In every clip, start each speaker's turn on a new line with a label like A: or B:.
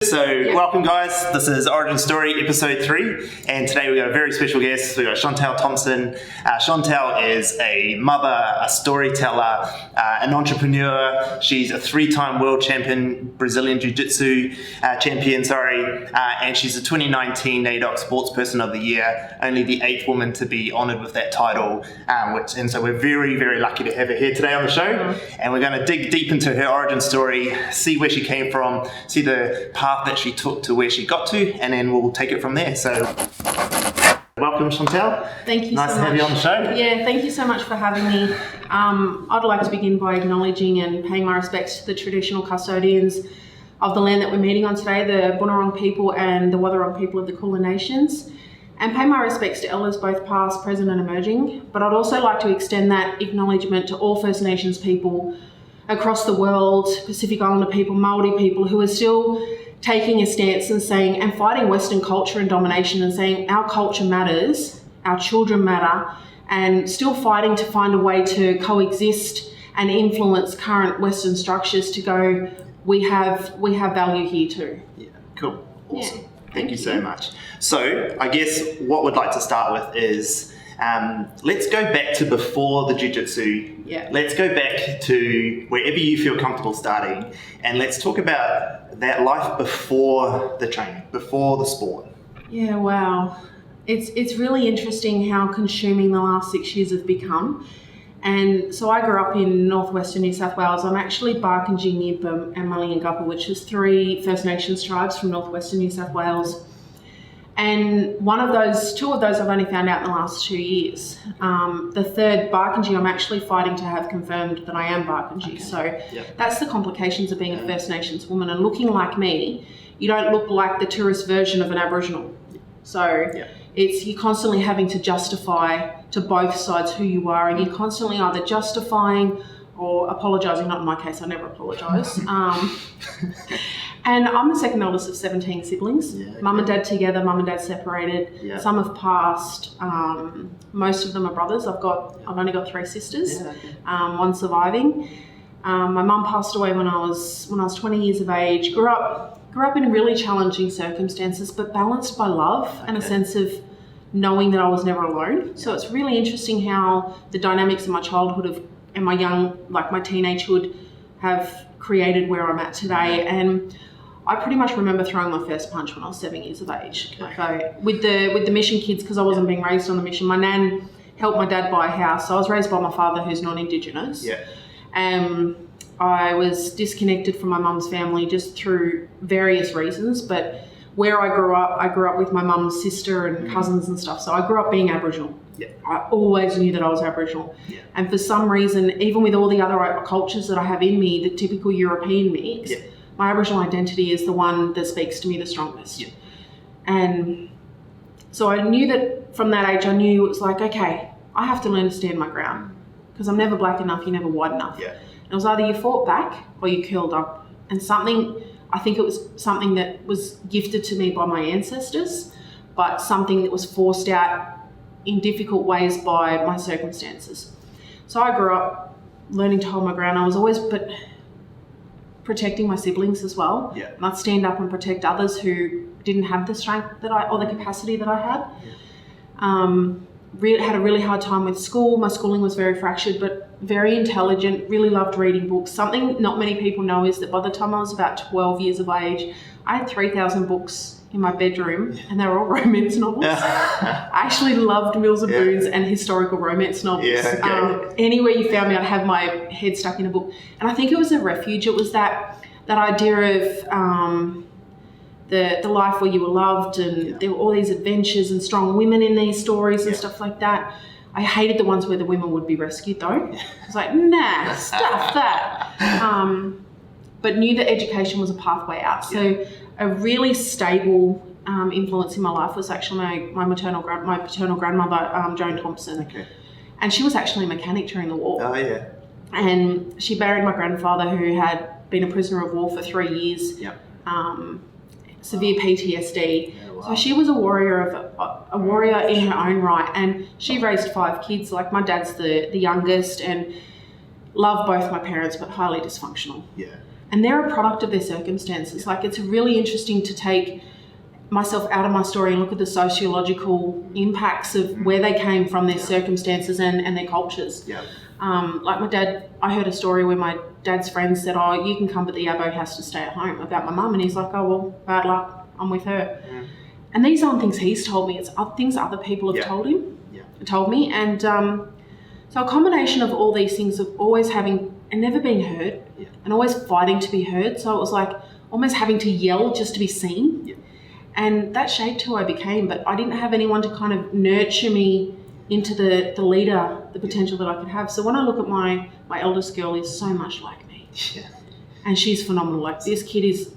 A: Welcome guys, this is Origin Story episode 3, and today we've got a very special guest. We've got Shantelle Thompson. Shantelle is a mother, a storyteller, an entrepreneur. She's a 3-time world champion, Brazilian Jiu-Jitsu champion, and she's a 2019 NAIDOC Sportsperson of the Year, only the 8th woman to be honoured with that title, and so we're very, very lucky to have her here today on the show, and we're going to dig deep into her origin story, see where she came from, see the path that she took to where she got to, and then we'll take it from there. So welcome, Shantelle.
B: Thank you so much.
A: Nice to have you on the show.
B: Yeah, thank you so much for having me. I'd like to begin by acknowledging and paying my respects to the traditional custodians of the land that we're meeting on today, the Bunurong people and the Wathaurong people of the Kulin Nations, and pay my respects to elders both past, present and emerging. But I'd also like to extend that acknowledgement to all First Nations people across the world, Pacific Islander people, Māori people, who are still taking a stance and saying, and fighting Western culture and domination and saying our culture matters, our children matter, and still fighting to find a way to coexist and influence current Western structures to go, we have value here too.
A: Yeah, cool, awesome.
B: Yeah.
A: Thank you so much. So I guess what we'd like to start with is, let's go back to before the Jiu-Jitsu.
B: Yeah.
A: Let's go back to wherever you feel comfortable starting, and let's talk about that life before the training, before the sport.
B: Yeah, wow. It's really interesting how consuming the last 6 years have become. And so I grew up in northwestern New South Wales. I'm actually Barkindji, Nibam and Mullianguppa, which is 3 First Nations tribes from northwestern New South Wales. And two of those I've only found out in the last 2 years. The third, Barkindji, I'm actually fighting to have confirmed that I am Barkindji. Okay. So that's the complications of being a First Nations woman. And looking like me, you don't look like the tourist version of an Aboriginal. So you're constantly having to justify to both sides who you are, and you're constantly either justifying or apologising. Not in my case, I never apologise. And I'm the second oldest of 17 siblings. Mum and dad together, mum and dad separated. Some have passed. Most of them are brothers. I've only got 3 sisters. One surviving. My mum passed away when I was 20 years of age. Grew up in really challenging circumstances, but balanced by love and a sense of knowing that I was never alone. So it's really interesting how the dynamics of my childhood and my teenagehood have created where I'm at today. And I pretty much remember throwing my first punch when I was 7 years of age. With the mission kids, because I wasn't being raised on the mission. My nan helped my dad buy a house. So I was raised by my father, who's non-Indigenous. I was disconnected from my mum's family just through various reasons, but where I grew up with my mum's sister and cousins and stuff. So I grew up being Aboriginal. I always knew that I was Aboriginal. And for some reason, even with all the other cultures that I have in me, the typical European mix, my Aboriginal identity is the one that speaks to me the strongest. And so I knew that from that age, I knew it was like, okay, I have to learn to stand my ground, because I'm never black enough, you're never white enough. And it was either you fought back or you curled up. And I think it was something that was gifted to me by my ancestors, but something that was forced out in difficult ways by my circumstances. So I grew up learning to hold my ground. I was always protecting my siblings as well. And I'd stand up and protect others who didn't have the strength or the capacity that I had. Had a really hard time with school. My schooling was very fractured, but very intelligent, really loved reading books. Something not many people know is that by the time I was about 12 years of age, I had 3,000 books in my bedroom, and they were all romance novels. I actually loved Mills and Boons and historical romance novels. Anywhere you found me, I'd have my head stuck in a book. And I think it was a refuge. It was that idea of the life where you were loved, and there were all these adventures and strong women in these stories and stuff like that. I hated the ones where the women would be rescued though. I was like, nah, stuff that. But knew that education was a pathway out. So a really stable influence in my life was actually my paternal grandmother, Joan Thompson. And she was actually a mechanic during the war. And she buried my grandfather, who had been a prisoner of war for 3 years. Severe PTSD. So she was a warrior in her own right, and she raised 5 kids. Like, my dad's the youngest, and loved both my parents, but highly dysfunctional. and they're a product of their circumstances. Like, it's really interesting to take myself out of my story and look at the sociological impacts of where they came from, their circumstances and their cultures.
A: Yeah.
B: Like my dad, I heard a story where my dad's friends said, oh, you can come, but the Abbo has to stay at home, about my mum. And he's like, oh, well, bad luck, I'm with her.
A: Mm.
B: And these aren't things he's told me, it's things other people have told me. And so a combination of all these things of always having and never being heard and always fighting to be heard. So it was like almost having to yell just to be seen. Yeah. And that shaped who I became, but I didn't have anyone to kind of nurture me into the leader, the potential that I could have. So when I look at my eldest girl is so much like me. Yeah. And she's phenomenal. Like, this kid is,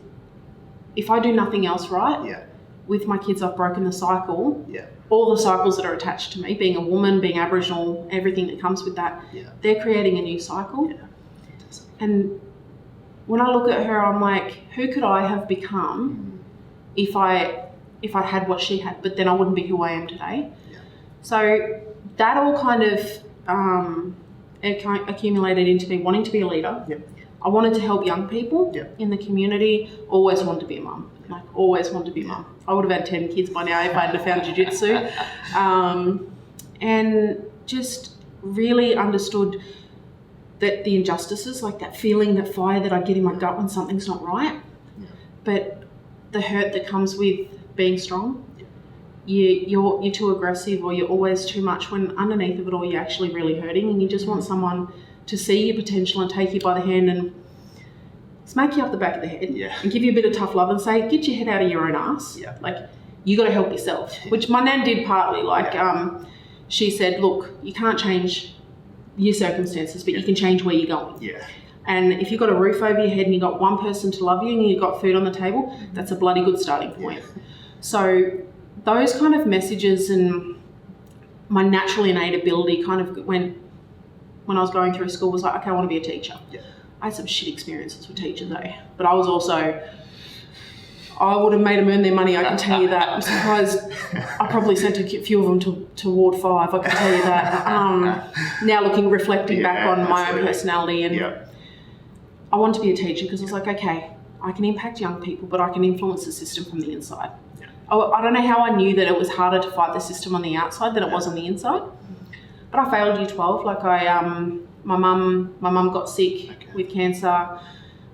B: if I do nothing else right, with my kids I've broken the cycle. Yeah. All the cycles that are attached to me, being a woman, being Aboriginal, everything that comes with that, they're creating a new cycle. Yeah. And when I look at her, I'm like, who could I have become if I had what she had, but then I wouldn't be who I am today. Yeah. So that all kind of accumulated into me wanting to be a leader. Yep. I wanted to help young people in the community, always wanted to be a mum. Like, always wanted to be a mum. I would have had 10 kids by now if I hadn't found jiu-jitsu. And just really understood that the injustices, like that feeling, that fire that I get in my gut when something's not right. Yeah. But the hurt that comes with being strong, you're too aggressive, or you're always too much, when underneath of it all you're actually really hurting, and you just want someone to see your potential and take you by the hand and smack you up the back of the head and give you a bit of tough love and say, get your head out of your own ass. Yeah. Like, you got to help yourself, which my nan did partly. Like, she said, look, you can't change your circumstances, but you can change where you're going. Yeah. And if you've got a roof over your head and you've got one person to love you and you've got food on the table, that's a bloody good starting point. Yeah. So those kind of messages and my natural innate ability kind of when I was going through school was like, okay, I want to be a teacher. Yeah. I had some shit experiences with teachers, but I was also, I would have made them earn their money, I can tell you that. I'm surprised I probably sent a few of them to Ward 5, I can tell you that. Now reflecting back on my own personality, and I wanted to be a teacher because I was like, okay, I can impact young people, but I can influence the system from the inside. Yeah. I don't know how I knew that it was harder to fight the system on the outside than it was on the inside. But I failed Year 12. Like, my mum got sick with cancer.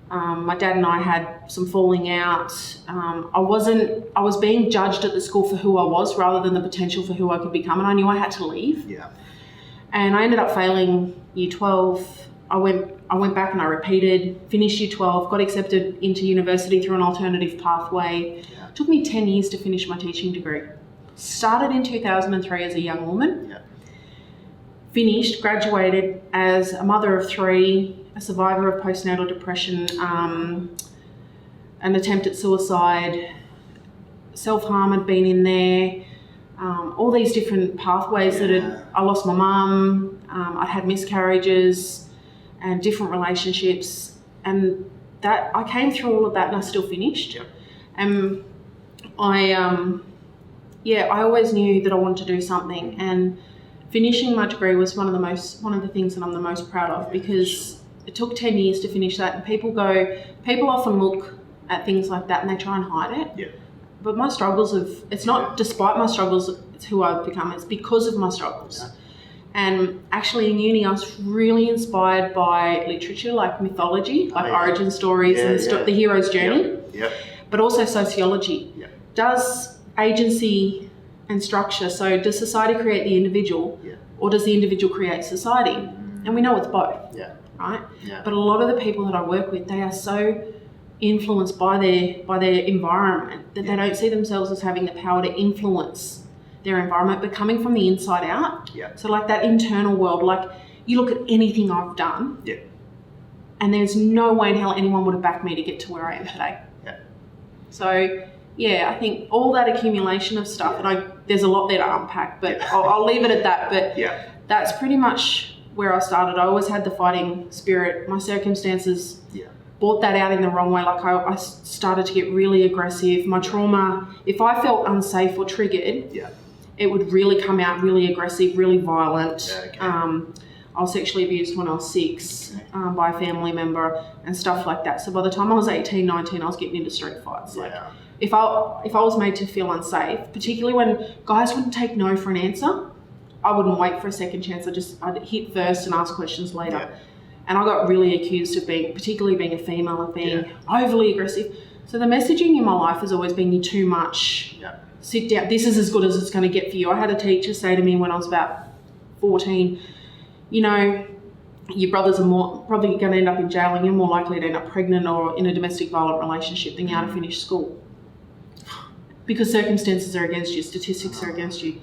B: My dad and I had some falling out. I was being judged at the school for who I was rather than the potential for who I could become, and I knew I had to leave. Yeah. And I ended up failing Year 12. I went back and I repeated, finished Year 12, got accepted into university through an alternative pathway. Yeah. It took me 10 years to finish my teaching degree. Started in 2003 as a young woman. Yeah. Finished, graduated as a mother of 3, a survivor of postnatal depression, an attempt at suicide, self-harm had been in there, all these different pathways I lost my mum, I'd had miscarriages and different relationships, and that I came through all of that and I still finished. Yep. And I always knew that I wanted to do something, and finishing my degree was one of the things that I'm the most proud of, because it took 10 years to finish that, and people often look at things like that and they try and hide it. Yeah. But my struggles it's not despite my struggles, it's who I've become, it's because of my struggles. Yeah. And actually in uni I was really inspired by literature, like mythology, like origin stories and the hero's journey. Yep. Yep. But also sociology. Yep. Does agency and structure, so does society create the individual, or does the individual create society? And we know it's both, right? Yeah. But a lot of the people that I work with, they are so influenced by their environment that they don't see themselves as having the power to influence their environment, but coming from the inside out. Yeah. So like that internal world, like you look at anything I've done, and there's no way in hell anyone would have backed me to get to where I am today. Yeah. So I think all that accumulation of stuff, and there's a lot there to unpack, but I'll leave it at that. But that's pretty much where I started. I always had the fighting spirit. My circumstances brought that out in the wrong way. Like I started to get really aggressive. My trauma, if I felt unsafe or triggered, it would really come out really aggressive, really violent. Yeah, okay. I was sexually abused when I was 6 by a family member and stuff like that. So by the time I was 18, 19, I was getting into street fights. Like, if I was made to feel unsafe, particularly when guys wouldn't take no for an answer, I wouldn't wait for a second chance. I'd hit first and ask questions later. Yeah. And I got really accused of particularly being a female, of being overly aggressive. So the messaging in my life has always been, you're too much. Yeah. Sit down. This is as good as it's going to get for you. I had a teacher say to me when I was about 14, you know, your brothers are probably going to end up in jail and you're more likely to end up pregnant or in a domestic violent relationship than you are to finish school. Because circumstances are against you, statistics are against you.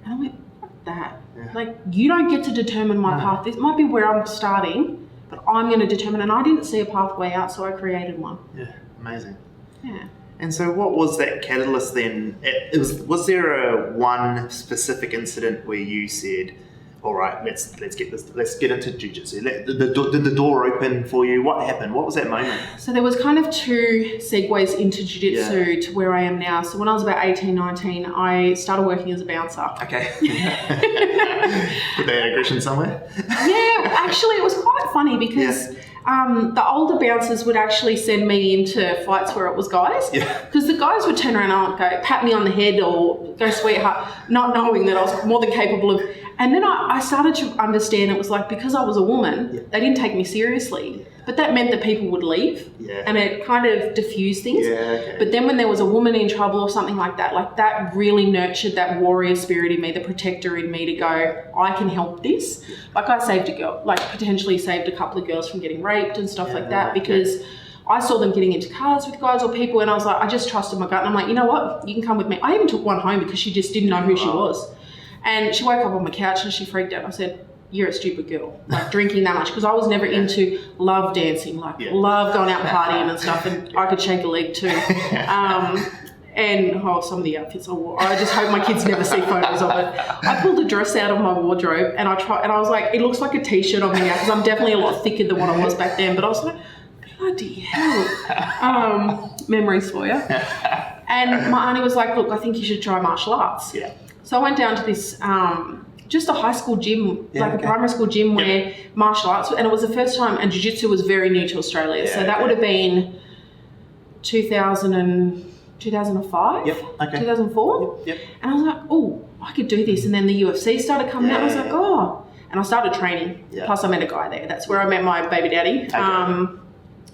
B: And I went, fuck that. Yeah. Like, you don't get to determine my path. This might be where I'm starting, but I'm going to determine. And I didn't see a pathway out, so I created one.
A: Yeah, amazing.
B: Yeah.
A: And so what was that catalyst then? Was there one specific incident where you said, all right, let's get into jiu-jitsu? Did the door open for you? What happened? What was that moment?
B: So there was kind of 2 segues into jiu-jitsu to where I am now. So when I was about 18, 19, I started working as a bouncer.
A: Okay. Put that aggression somewhere?
B: Yeah, actually it was quite funny because the older bouncers would actually send me into fights where it was guys. Yeah. Because the guys would turn around and go, pat me on the head or go, sweetheart, not knowing that I was more than capable of. And then I started to understand it was like, because I was a woman, they didn't take me seriously. But that meant that people would leave. Yeah. And it kind of diffused things. Yeah, okay. But then when there was a woman in trouble or something like that really nurtured that warrior spirit in me, the protector in me to go, I can help this. Like I saved a girl, like potentially saved a couple of girls from getting raped and stuff like that because I saw them getting into cars with guys or people and I was like, I just trusted my gut. And I'm like, you know what? You can come with me. I even took one home because she just didn't know who she was. And she woke up on my couch and she freaked out. I said, you're a stupid girl, like drinking that much. Because I was never into love dancing, love going out and partying and stuff. And I could shake a leg too. And some of the outfits I wore. I just hope my kids never see photos of it. I pulled a dress out of my wardrobe and I was like, it looks like a t-shirt on me now because I'm definitely a lot thicker than what I was back then. But I was like, bloody hell. Memories for you. And my auntie was like, look, I think you should try martial arts. Yeah. So I went down to this, just a high school gym, a primary school gym where martial arts, and it was the first time, and jiu-jitsu was very new to Australia. So that would have been 2005, 2004. Yep. And I was like, oh, I could do this. And then the UFC started coming out. I was like, oh. And I started training. Yeah. Plus I met a guy there. That's where I met my baby daddy. Okay.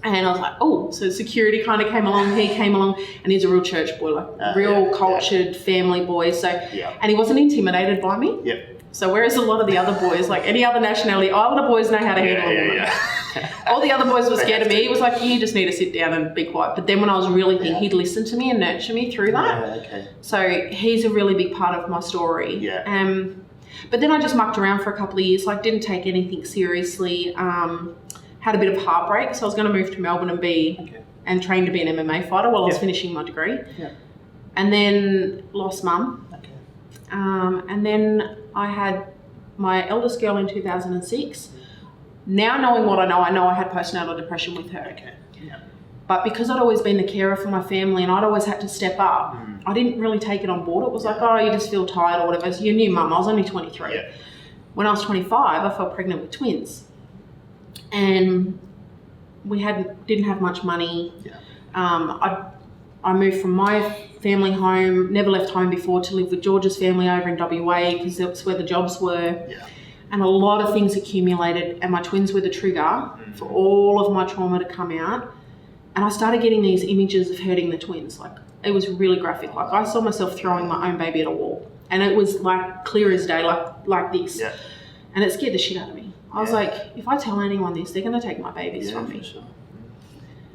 B: And I was like, oh, so security kind of came along. He came along and he's a real church boy, like real cultured family boy. So, and he wasn't intimidated by me. Yep. So whereas a lot of the other boys, like any other nationality, all the boys know how to handle a woman. All the other boys were scared of me. He was like, you just need to sit down and be quiet. But then when I was really thin, he'd listen to me and nurture me through that. So he's a really big part of my story. Yeah. But then I just mucked around for a couple of years, like didn't take anything seriously. Had a bit of heartbreak. So I was going to move to Melbourne and train to be an MMA fighter while I was finishing my degree. Yeah. And then lost mum. Okay. And then I had my eldest girl in 2006. Now knowing what I know I had postnatal depression with her. Okay. Yeah. But because I'd always been the carer for my family and I'd always had to step up, I didn't really take it on board. It was like, oh, you just feel tired or whatever. So you're new mum. I was only 23. Yeah. When I was 25, I fell pregnant with twins. And we didn't have much money. Yeah. I moved from my family home, never left home before, to live with George's family over in WA because that's where the jobs were. Yeah. And a lot of things accumulated and my twins were the trigger for all of my trauma to come out. And I started getting these images of hurting the twins. Like it was really graphic. Like I saw myself throwing my own baby at a wall and it was like clear as day, like this. Yeah. And it scared the shit out of me. I was like, if I tell anyone this, they're going to take my babies from me. Sure.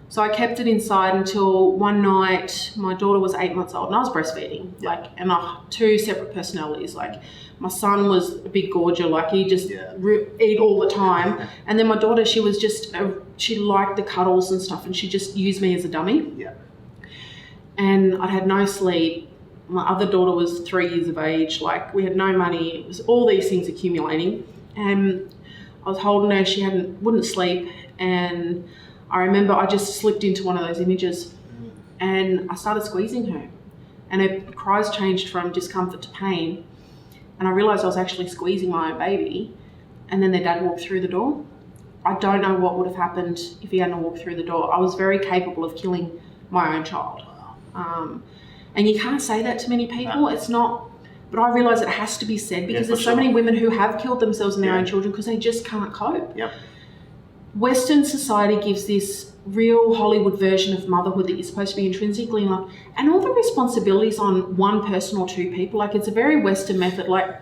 B: So I kept it inside until one night, my daughter was 8 months old and I was breastfeeding. Yeah. And 2 separate personalities. Like my son was a big gorger, like he just eat all the time. And then my daughter, she was just, she liked the cuddles and stuff and she just used me as a dummy. Yeah. And I'd had no sleep. My other daughter was 3 years of age. Like we had no money. It was all these things accumulating. And I was holding her, she wouldn't sleep, and I remember I just slipped into one of those images and I started squeezing her and her cries changed from discomfort to pain and I realised I was actually squeezing my own baby and then their dad walked through the door. I don't know what would have happened if he hadn't walked through the door. I was very capable of killing my own child. And you can't say that to many people. No. It's not, but I realise it has to be said because there's so many women who have killed themselves and their own children because they just can't cope.
A: Yep.
B: Western society gives this real Hollywood version of motherhood that you're supposed to be intrinsically in love, and all the responsibilities on one person or two people. Like, it's a very Western method. Like,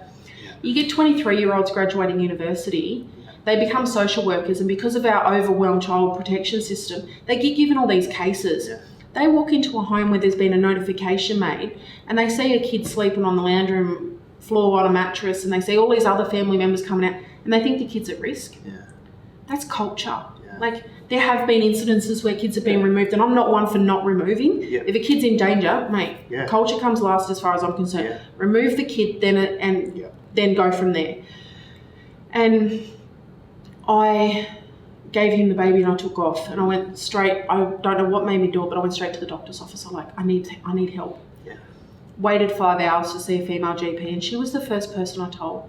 B: you get 23-year-olds graduating university, they become social workers, and because of our overwhelmed child protection system, they get given all these cases. Yeah. They walk into a home where there's been a notification made, and they see a kid sleeping on the lounge room floor on a mattress, and they see all these other family members coming out, and they think the kid's at risk.
A: Yeah.
B: That's culture. Yeah. Like, there have been incidences where kids have been removed, and I'm not one for not removing. Yeah. If a kid's in danger, mate, culture comes last as far as I'm concerned. Yeah. Remove the kid, then go from there. And I gave him the baby and I took off, and I went straight. I don't know what made me do it, but I went straight to the doctor's office. I'm like, I need help. Yeah. Waited 5 hours to see a female GP, and she was the first person I told.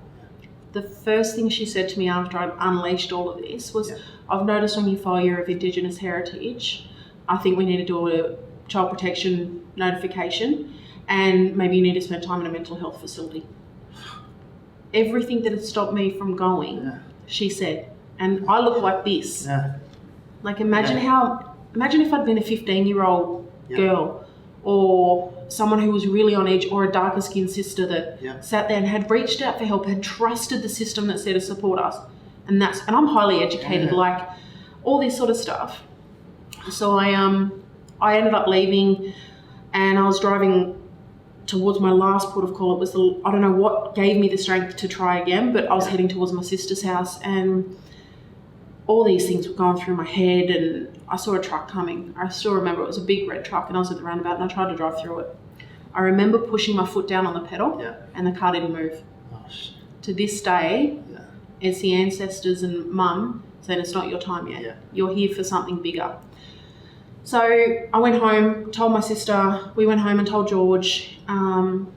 B: The first thing she said to me after I'd unleashed all of this was, I've noticed on your file you're of Indigenous heritage. I think we need to do a child protection notification, and maybe you need to spend time in a mental health facility. Everything that had stopped me from going, she said. And I look like this. Yeah. Like, imagine if I'd been a 15-year-old girl, or someone who was really on edge, or a darker skinned sister that sat there and had reached out for help, had trusted the system that's there to support us. And I'm highly educated, like all this sort of stuff. So I ended up leaving, and I was driving towards my last port of call. It was I don't know what gave me the strength to try again, but I was heading towards my sister's house, and all these things were going through my head, and I saw a truck coming. I still remember it was a big red truck, and I was at the roundabout, and I tried to drive through it. I remember pushing my foot down on the pedal, and the car didn't move. Oh, shit. To this day, it's the ancestors and mum saying, it's not your time yet. Yeah. You're here for something bigger. So I went home, told my sister. We went home and told George, it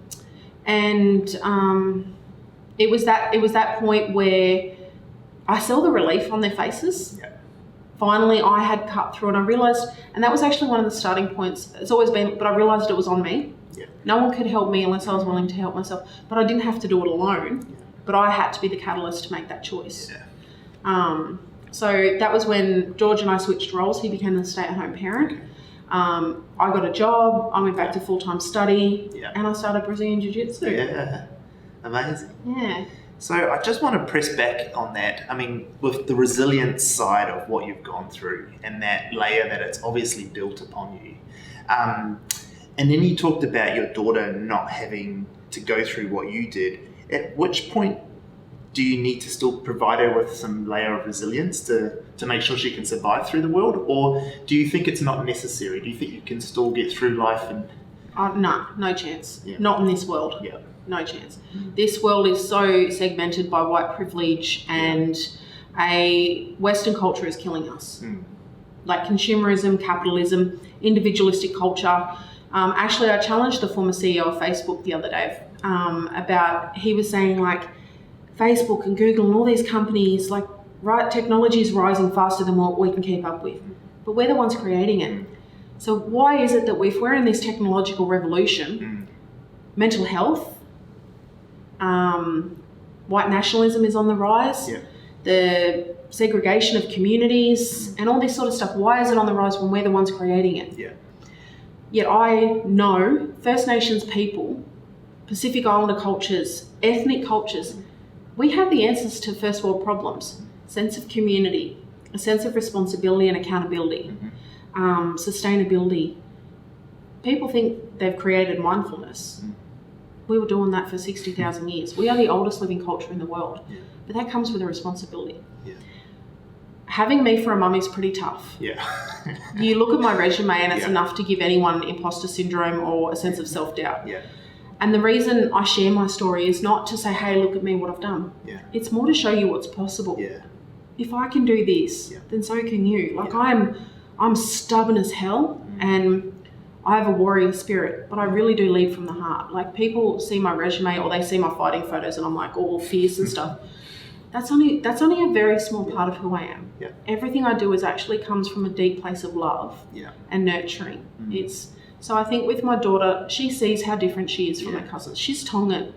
B: was that point where I saw the relief on their faces. Yeah. Finally, I had cut through, and I realised, and that was actually one of the starting points. It's always been, but I realised it was on me. Yeah. No one could help me unless I was willing to help myself. But I didn't have to do it alone. Yeah. But I had to be the catalyst to make that choice. Yeah. So that was when George and I switched roles. He became the stay-at-home parent. I got a job. I went back to full-time study, and I started Brazilian Jiu-Jitsu.
A: Yeah, amazing.
B: Yeah.
A: So I just want to press back on that. I mean, with the resilience side of what you've gone through and that layer that it's obviously built upon you. And then you talked about your daughter not having to go through what you did. At which point do you need to still provide her with some layer of resilience to make sure she can survive through the world? Or do you think it's not necessary? Do you think you can still get through life? And
B: no chance. Yeah. Not in this world.
A: Yeah.
B: No chance. This world is so segmented by white privilege, and a Western culture is killing us. Like consumerism, capitalism, individualistic culture. Actually, I challenged the former CEO of Facebook the other day he was saying, like, Facebook and Google and all these companies, like, technology is rising faster than what we can keep up with. But we're the ones creating it. So why is it that if we're in this technological revolution, mental health, white nationalism is on the rise, the segregation of communities and all this sort of stuff, why is it on the rise when we're the ones creating it? Yeah. Yet I know First Nations people, Pacific Islander cultures, ethnic cultures, we have the answers to first world problems. Sense of community, a sense of responsibility and accountability, sustainability. People think they've created mindfulness. We were doing that for 60,000 years. We are the oldest living culture in the world, but that comes with a responsibility. Yeah. Having me for a mum is pretty tough. Yeah. You look at my resume and it's enough to give anyone imposter syndrome or a sense of self-doubt. Yeah. And the reason I share my story is not to say, hey, look at me, what I've done. Yeah. It's more to show you what's possible. Yeah. If I can do this, then so can you. Like, I'm stubborn as hell, and I have a warrior spirit, but I really do lead from the heart. Like, people see my resume or they see my fighting photos and I'm like all fierce and stuff. that's only a very small part of who I am.
A: Yeah.
B: Everything I do actually comes from a deep place of love and nurturing. So I think with my daughter, she sees how different she is from her cousins. She's Tongan.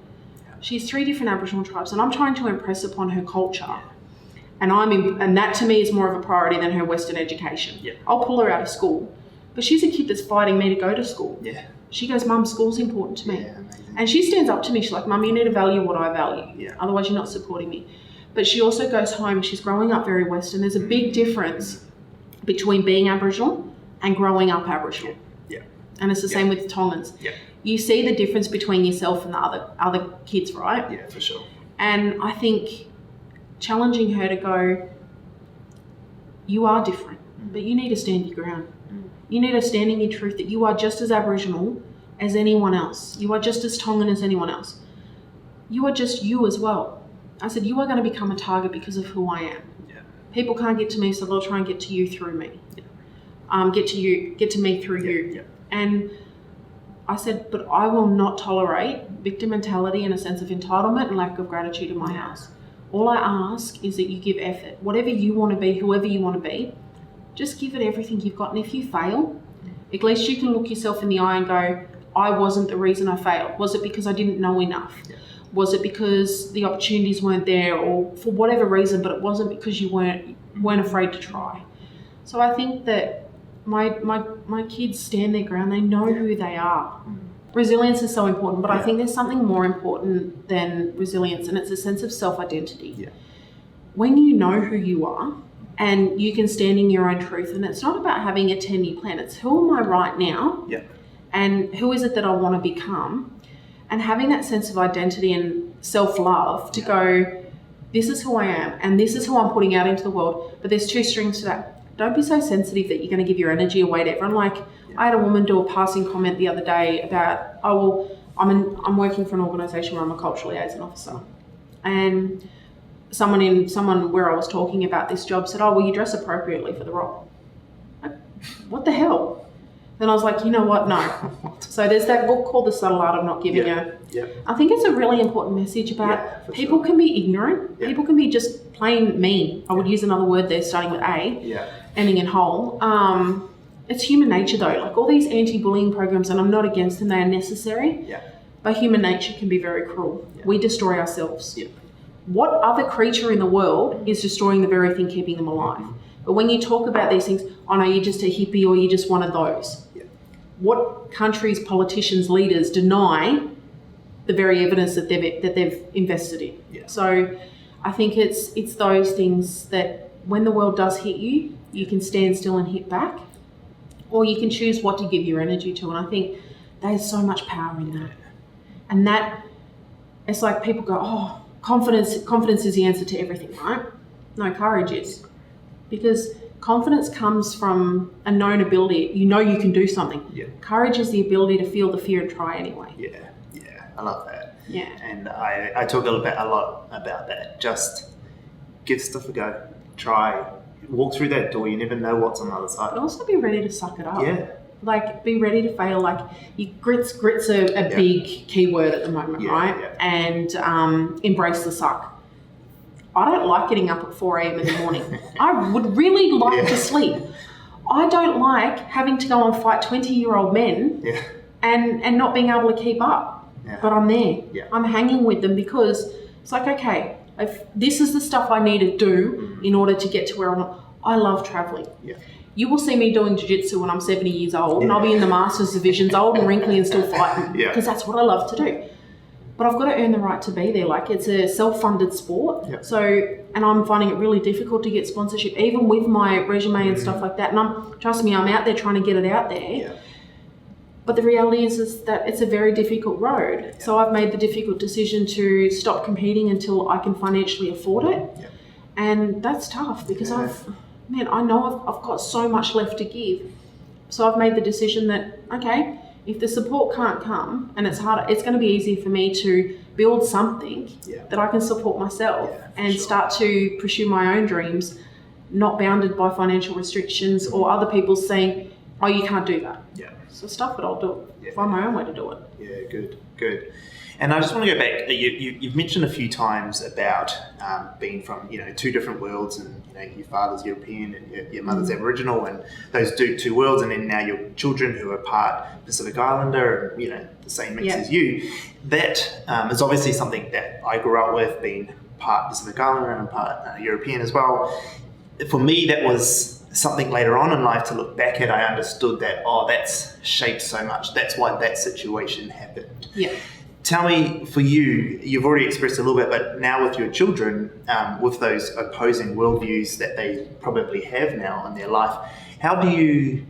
B: She's 3 different Aboriginal tribes, and I'm trying to impress upon her culture. And that to me is more of a priority than her Western education.
A: Yeah.
B: I'll pull her out of school, but she's a kid that's fighting me to go to school.
A: Yeah.
B: She goes, Mum, school's important to me.
A: Yeah, amazing.
B: And she stands up to me. She's like, Mum, you need to value what I value.
A: Yeah.
B: Otherwise you're not supporting me. But she also goes home. She's growing up very Western. There's a big difference between being Aboriginal and growing up Aboriginal.
A: Yeah.
B: And it's the same with Tongans.
A: Yeah.
B: You see the difference between yourself and the other kids, right?
A: Yeah, for sure.
B: And I think challenging her to go, you are different, but you need to stand your ground. You need to stand in your truth that you are just as Aboriginal as anyone else. You are just as Tongan as anyone else. You are just you as well. I said, you are going to become a target because of who I am.
A: Yeah.
B: People can't get to me, so they'll try and get to you through me. Yeah. Get to me through you.
A: Yeah.
B: And I said, but I will not tolerate victim mentality and a sense of entitlement and lack of gratitude in my house. All I ask is that you give effort. Whatever you want to be, whoever you want to be, just give it everything you've got. And if you fail, at least you can look yourself in the eye and go, I wasn't the reason I failed. Was it because I didn't know enough? Yeah. Was it because the opportunities weren't there, or for whatever reason, but it wasn't because you weren't afraid to try. So I think that my kids stand their ground. They know who they are. Resilience is so important, but I think there's something more important than resilience, and it's a sense of self-identity. Yeah. When you know who you are and you can stand in your own truth, and it's not about having a 10-year plan, it's who am I right now and who is it that I want to become, and having that sense of identity and self-love to go, this is who I am and this is who I'm putting out into the world, but there's 2 strings to that. Don't be so sensitive that you're going to give your energy away to everyone. Like, I had a woman do a passing comment the other day about, I'm working for an organisation where I'm a cultural liaison officer, and someone where I was talking about this job said, you dress appropriately for the role. Like, what the hell? Then I was like, you know what? No. So there's that book called The Subtle Art of Not Giving a...
A: Yeah.
B: I think it's a really important message about people can be ignorant. Yeah. People can be just plain mean. I would use another word there starting with A, ending in whole. It's human nature though. Like all these anti-bullying programs, and I'm not against them, they are necessary. Yeah. But human nature can be very cruel. Yeah. We destroy ourselves. Yeah. What other creature in the world is destroying the very thing keeping them alive? But when you talk about these things, no, you're just a hippie or you're just one of those. Yeah. What countries, politicians, leaders deny the very evidence that they've invested in? Yeah. So I think it's those things that when the world does hit you, you can stand still and hit back, or you can choose what to give your energy to. And I think there's so much power in that. And that, it's like people go, confidence is the answer to everything, right? No, courage is. Because confidence comes from a known ability. You know you can do something. Yeah. Courage is the ability to feel the fear and try anyway.
A: Yeah, I love that.
B: Yeah.
A: And I talk a lot about that. Just give stuff a go. Try. Walk through that door. You never know what's on the other side.
B: But also be ready to suck it up.
A: Yeah.
B: Like, be ready to fail. Like, grit's a big key word at the moment, right? Yeah. And embrace the suck. I don't like getting up at 4 a.m. in the morning. I would really like to sleep. I don't like having to go and fight 20-year-old men and not being able to keep up. Yeah. But I'm there. Yeah. I'm hanging with them because it's like, okay, if this is the stuff I need to do in order to get to where I want. I love traveling. Yeah. You will see me doing jiu-jitsu when I'm 70 years old and I'll be in the Masters divisions, old and wrinkly and still fighting because that's what I love to do. But I've got to earn the right to be there. Like, it's a self-funded sport. Yep. So, and I'm finding it really difficult to get sponsorship, even with my resume and stuff like that. And trust me, I'm out there trying to get it out there. Yeah. But the reality is that it's a very difficult road. Yeah. So I've made the difficult decision to stop competing until I can financially afford it. Yeah. And that's tough because I know I've got so much left to give. So I've made the decision that, okay, if the support can't come and it's harder, it's going to be easier for me to build something that I can support myself and start to pursue my own dreams, not bounded by financial restrictions or other people saying, oh, you can't do that. Yeah. So stuff it, I'll do it. Find my own way to do it.
A: Yeah, good. And I just want to go back. You've mentioned a few times about being from two different worlds, and your father's European and your mother's Aboriginal, and those two worlds, and then now your children who are part Pacific Islander, and the same mix as you. That is obviously something that I grew up with, being part Pacific Islander and part European as well. For me, that was something later on in life to look back at. I understood that that's shaped so much. That's why that situation happened.
B: Yeah.
A: Tell me, for you, you've already expressed a little bit, but now with your children, with those opposing worldviews that they probably have now in their life, how do you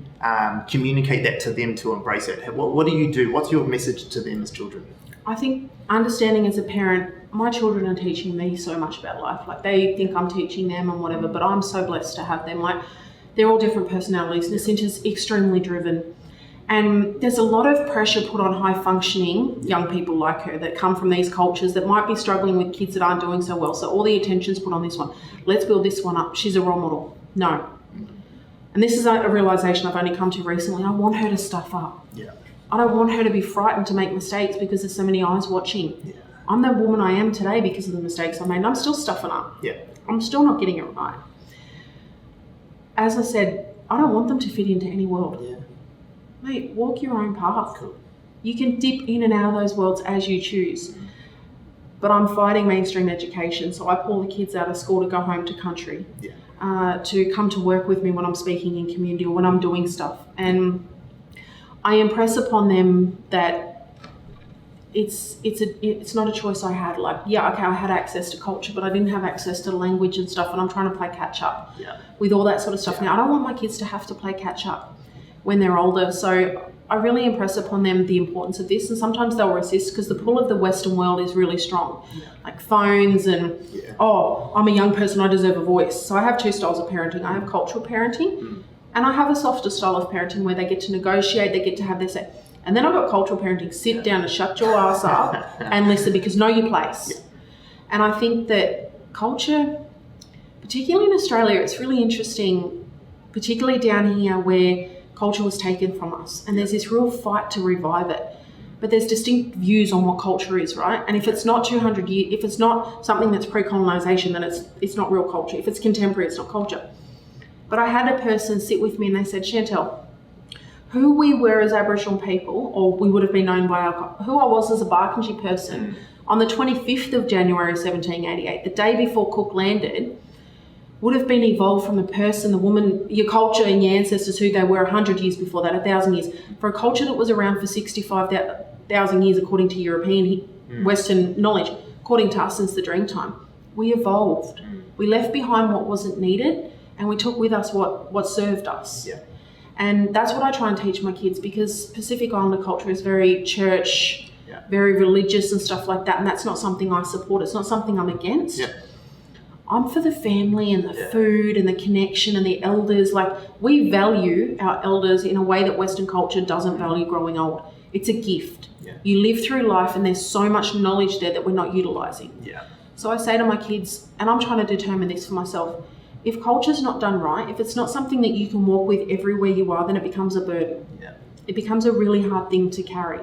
A: communicate that to them to embrace it? What do you do? What's your message to them as children?
B: I think understanding as a parent, my children are teaching me so much about life. Like, they think I'm teaching them and whatever, but I'm so blessed to have them. Like, they're all different personalities. Nacinta's extremely driven. And there's a lot of pressure put on high-functioning young people like her that come from these cultures that might be struggling with kids that aren't doing so well. So all the attention's put on this one. Let's build this one up. She's a role model. No. And this is a realization I've only come to recently. I want her to stuff up.
A: Yeah.
B: I don't want her to be frightened to make mistakes because there's so many eyes watching.
A: Yeah.
B: I'm the woman I am today because of the mistakes I made. And I'm still stuffing up.
A: Yeah.
B: I'm still not getting it right. As I said, I don't want them to fit into any world.
A: Yeah.
B: Mate, walk your own path.
A: Cool.
B: You can dip in and out of those worlds as you choose. But I'm fighting mainstream education, so I pull the kids out of school to go home to country, to come to work with me when I'm speaking in community or when I'm doing stuff. And I impress upon them that it's not a choice I had. Like, I had access to culture, but I didn't have access to language and stuff, and I'm trying to play catch up with all that sort of stuff. Now, I don't want my kids to have to play catch up when they're older. So I really impress upon them the importance of this, and sometimes they'll resist because the pull of the Western world is really strong. Like phones and, I'm a young person, I deserve a voice. So I have two styles of parenting. I have cultural parenting and I have a softer style of parenting where they get to negotiate, they get to have their say. And then I've got cultural parenting, sit down and shut your ass up and listen, because know your place. And I think that culture, particularly in Australia, it's really interesting, particularly down here where culture was taken from us, and there's this real fight to revive it. But there's distinct views on what culture is, right? And if it's not 200 years, if it's not something that's pre-colonization, then it's not real culture. If it's contemporary, it's not culture. But I had a person sit with me and they said, Shantelle, who we were as Aboriginal people, or we would have been known by who I was as a Barkindji person, on the 25th of January 1788, the day before Cook landed, would have been evolved from the person, the woman, your culture and your ancestors, who they were 100 years before that, 1,000 years. For a culture that was around for 65,000 years, according to European Western knowledge, according to us since the Dreamtime, we evolved. We left behind what wasn't needed, and we took with us what served us.
A: Yeah.
B: And that's what I try and teach my kids, because Pacific Islander culture is very church, very religious and stuff like that, and that's not something I support. It's not something I'm against.
A: Yeah.
B: I'm for the family and the food and the connection and the elders. Like, we value our elders in a way that Western culture doesn't value growing old. It's a gift.
A: Yeah.
B: You live through life and there's so much knowledge there that we're not utilising.
A: Yeah.
B: So I say to my kids, and I'm trying to determine this for myself, if culture's not done right, if it's not something that you can walk with everywhere you are, then it becomes a burden.
A: Yeah.
B: It becomes a really hard thing to carry.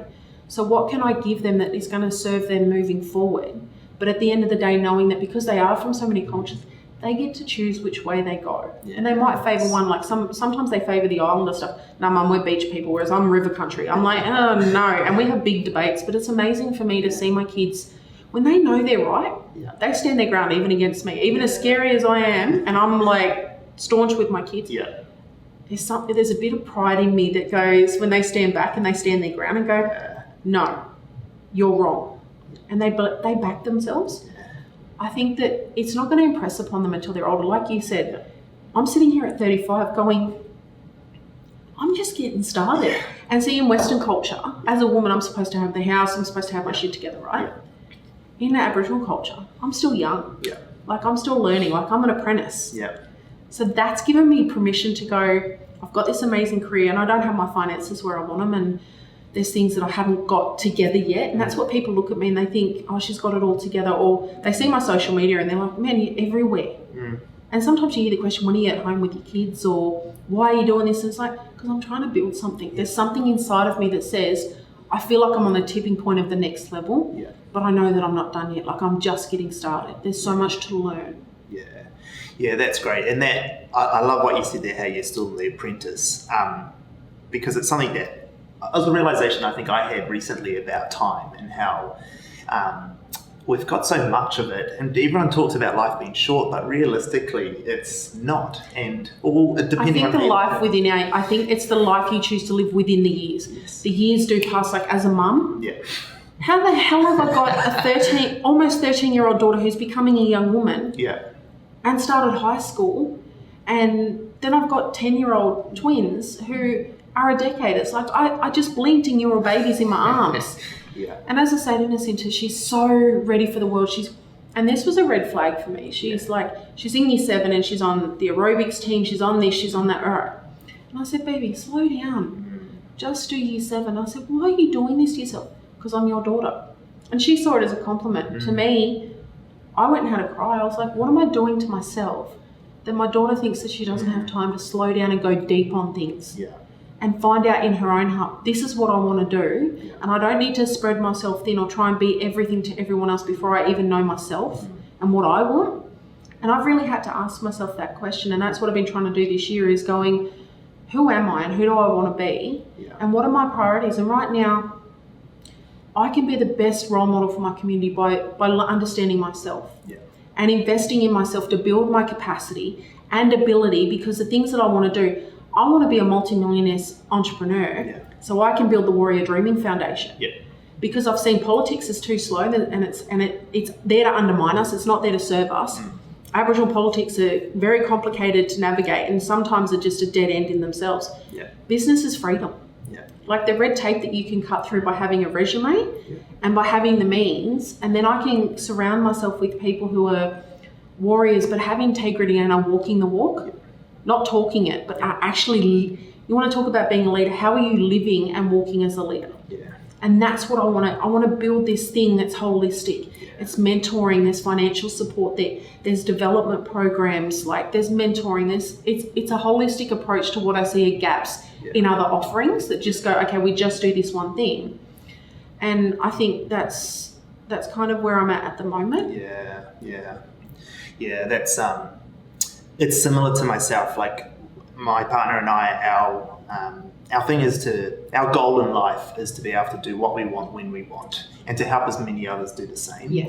B: So what can I give them that is going to serve them moving forward? But at the end of the day, knowing that because they are from so many cultures, they get to choose which way they go. Yeah. And they might favour one, like sometimes they favour the islander stuff. No, Mum, we're beach people, whereas I'm river country. I'm like, oh no. And we have big debates, but it's amazing for me to see my kids, when they know they're right, they stand their ground even against me. Even as scary as I am, and I'm like staunch with my kids. Yeah. There's a bit of pride in me that goes when they stand back and they stand their ground and go, no, you're wrong. And they back themselves. I think that it's not going to impress upon them until they're older. Like you said, I'm sitting here at 35 going, I'm just getting started. And see, in Western culture, as a woman, I'm supposed to have the house, I'm supposed to have my shit together, right? Yeah. In Aboriginal culture, I'm still young. Yeah. Like, I'm still learning. Like, I'm an apprentice. Yeah. So that's given me permission to go, I've got this amazing career and I don't have my finances where I want them, and there's things that I haven't got together yet. And that's what people look at me and they think, oh, she's got it all together. Or they see my social media and they're like, man, you're everywhere. And sometimes you hear the question, when are you at home with your kids, or why are you doing this? And it's like, because I'm trying to build something. There's something inside of me that says, I feel like I'm on the tipping point of the next level, but I know that I'm not done yet. Like, I'm just getting started. There's so much to learn.
A: Yeah, that's great. And that I love what you said there, how you're still the apprentice, because it's something that it was a realization I think I had recently about time and how we've got so much of it, and everyone talks about life being short, but realistically it's not. And all depending on
B: I think it's the life you choose to live within the years.
A: Yes.
B: The years do pass. Like, as a mum, how the hell have I got a almost 13-year-old daughter who's becoming a young woman? And started high school, and then I've got 10-year-old twins who are a decade. It's like I just blinked and you were babies in my arms. And as I say to Jacinta, she's so ready for the world. And this was a red flag for me. She's like, she's in year 7 and she's on the aerobics team. She's on this, she's on that. And I said, baby, slow down. Just do year 7. I said, why are you doing this to yourself? Because I'm your daughter. And she saw it as a compliment. To me, I went and had a cry. I was like, what am I doing to myself that my daughter thinks that she doesn't have time to slow down and go deep on things? And find out in her own heart, this is what I want to do. And I don't need to spread myself thin or try and be everything to everyone else before I even know myself and what I want. And I've really had to ask myself that question. And that's what I've been trying to do this year, is going, who am I and who do I want to be? And what are my priorities? And right now, I can be the best role model for my community by understanding myself and investing in myself to build my capacity and ability, because the things that I want to do, I want to be a multi-millionaire entrepreneur so I can build the Warrior Dreaming Foundation. Because I've seen politics is too slow, and it's there to undermine us. It's not there to serve us. Aboriginal politics are very complicated to navigate, and sometimes are just a dead end in themselves. Business is freedom. Like the red tape that you can cut through by having a resume and by having the means, and then I can surround myself with people who are warriors but have integrity and are walking the walk. Not talking it, but are actually, you want to talk about being a leader. How are you living and walking as a leader? And that's what I want to. I want to build this thing that's holistic. It's mentoring. There's financial support there. There's development programs. Like there's mentoring. It's a holistic approach to what I see are gaps in other offerings that just go, okay, we just do this one thing. And I think that's kind of where I'm at the moment.
A: That's it's similar to myself. Like my partner and I, our thing is our goal in life is to be able to do what we want when we want, and to help as many others do the same.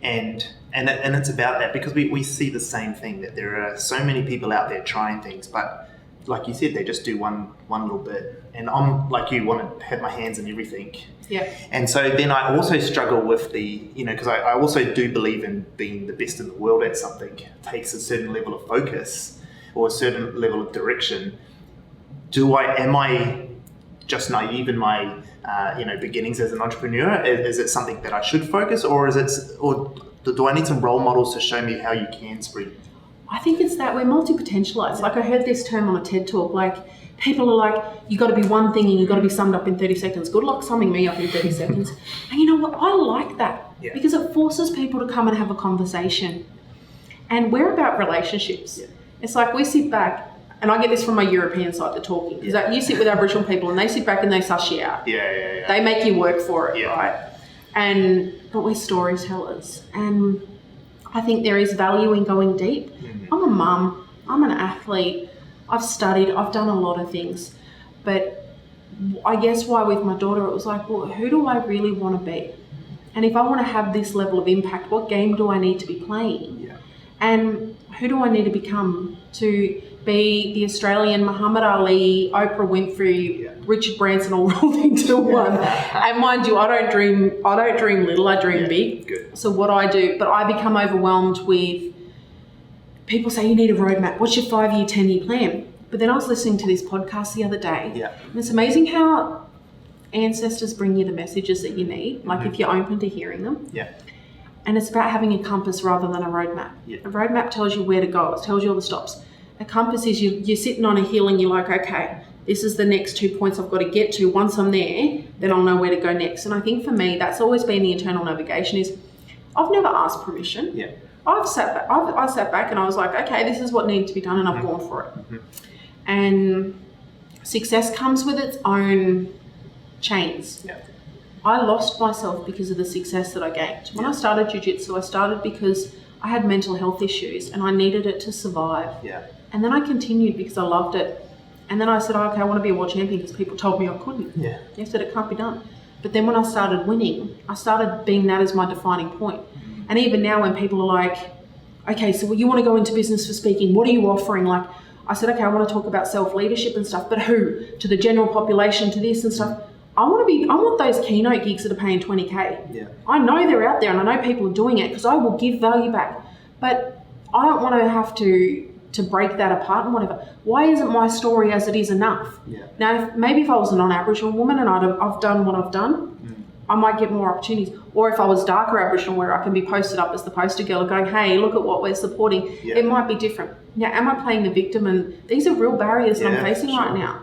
A: And it's about that, because we see the same thing, that there are so many people out there trying things, but like you said, they just do one little bit. And I'm like you, want to have my hands in everything. And so then I also struggle with because I also do believe in being the best in the world at something. It takes a certain level of focus or a certain level of direction. Am I just naive in my beginnings as an entrepreneur? Is it something that I should focus, or do I need some role models to show me how you can spread?
B: I think it's that we're multi-potentialized. Like I heard this term on a TED talk, like people are like, you got to be one thing and you got to be summed up in 30 seconds. Good luck summing me up in 30 seconds. And you know what? I like that because it forces people to come and have a conversation. And we're about relationships. It's like we sit back, and I get this from my European side, the talking. Because you sit with Aboriginal people and they sit back and they suss you out. They make you work for it, right? But we're storytellers. And I think there is value in going deep. I'm a mum. I'm an athlete. I've studied. I've done a lot of things. But I guess why with my daughter, it was like, well, who do I really want to be? And if I want to have this level of impact, what game do I need to be playing? And who do I need to become to be the Australian Muhammad Ali, Oprah Winfrey, Richard Branson all rolled into one? And mind you, I don't dream little, I dream big. So what I do, but I become overwhelmed with people say you need a roadmap. What's your 5-year, 10-year plan? But then I was listening to this podcast the other day. And it's amazing how ancestors bring you the messages that you need, like if you're open to hearing them. And it's about having a compass rather than a roadmap. A roadmap tells you where to go. It tells you all the stops. A compass is you're sitting on a hill and you're like, okay, this is the next 2 points I've got to get to. Once I'm there, then I'll know where to go next. And I think for me, that's always been the internal navigation is I've never asked permission. I sat back and I was like, okay, this is what needs to be done, and I've gone for it. And success comes with its own chains.
A: Yeah.
B: I lost myself because of the success that I gained. When I started jiu-jitsu, I started because I had mental health issues and I needed it to survive.
A: Yeah.
B: And then I continued because I loved it. And then I said, okay, I want to be a world champion because people told me I couldn't.
A: Yeah.
B: They said it can't be done. But then when I started winning, I started being that as my defining point. And even now when people are like, okay, so you want to go into business for speaking, what are you offering? Like, I said, okay, I want to talk about self-leadership and stuff, but who? To the general population, to this and stuff. I want those keynote gigs that are paying 20K.
A: Yeah.
B: I know they're out there and I know people are doing it because I will give value back. But I don't want to have to break that apart and whatever. Why isn't my story as it is enough?
A: Yeah.
B: Now, maybe if I was a non-Aboriginal woman and I've done what I've done, I might get more opportunities. Or if I was darker Aboriginal where I can be posted up as the poster girl going, hey, look at what we're supporting, it might be different. Now, am I playing the victim? And these are real barriers that I'm facing right now.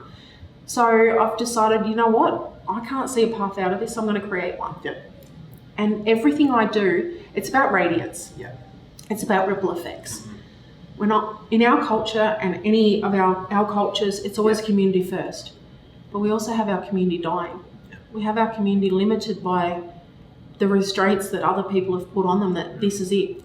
B: So I've decided, you know what? I can't see a path out of this. I'm going to create one.
A: Yep.
B: And everything I do, it's about radiance.
A: Yeah.
B: It's about ripple effects. We're not, in our culture and any of our cultures, it's always community first. But we also have our community dying. We have our community limited by the restraints that other people have put on them, that this is it.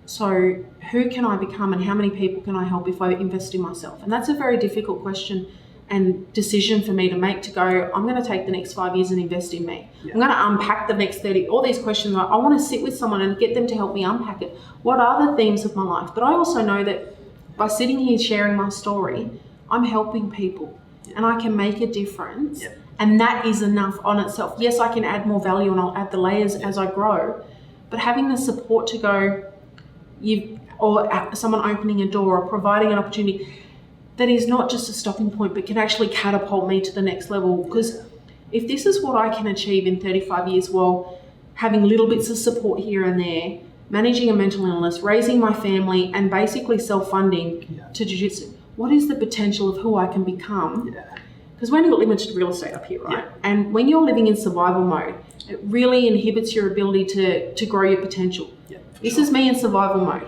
B: So who can I become and how many people can I help if I invest in myself? And that's a very difficult question and decision for me to make, to go, I'm going to take the next 5 years and invest in me. I'm going to unpack the next 30, all these questions. I want to sit with someone and get them to help me unpack it. What are the themes of my life? But I also know that by sitting here sharing my story, I'm helping people and I can make a difference. And that is enough on itself. Yes, I can add more value and I'll add the layers as I grow, but having the support to go, or someone opening a door or providing an opportunity that is not just a stopping point, but can actually catapult me to the next level. Because if this is what I can achieve in 35 years while having little bits of support here and there, managing a mental illness, raising my family, and basically self-funding to jiu-jitsu, what is the potential of who I can become? Because we've only got limited real estate up here, right? And when you're living in survival mode, it really inhibits your ability to grow your potential. This is me in survival mode.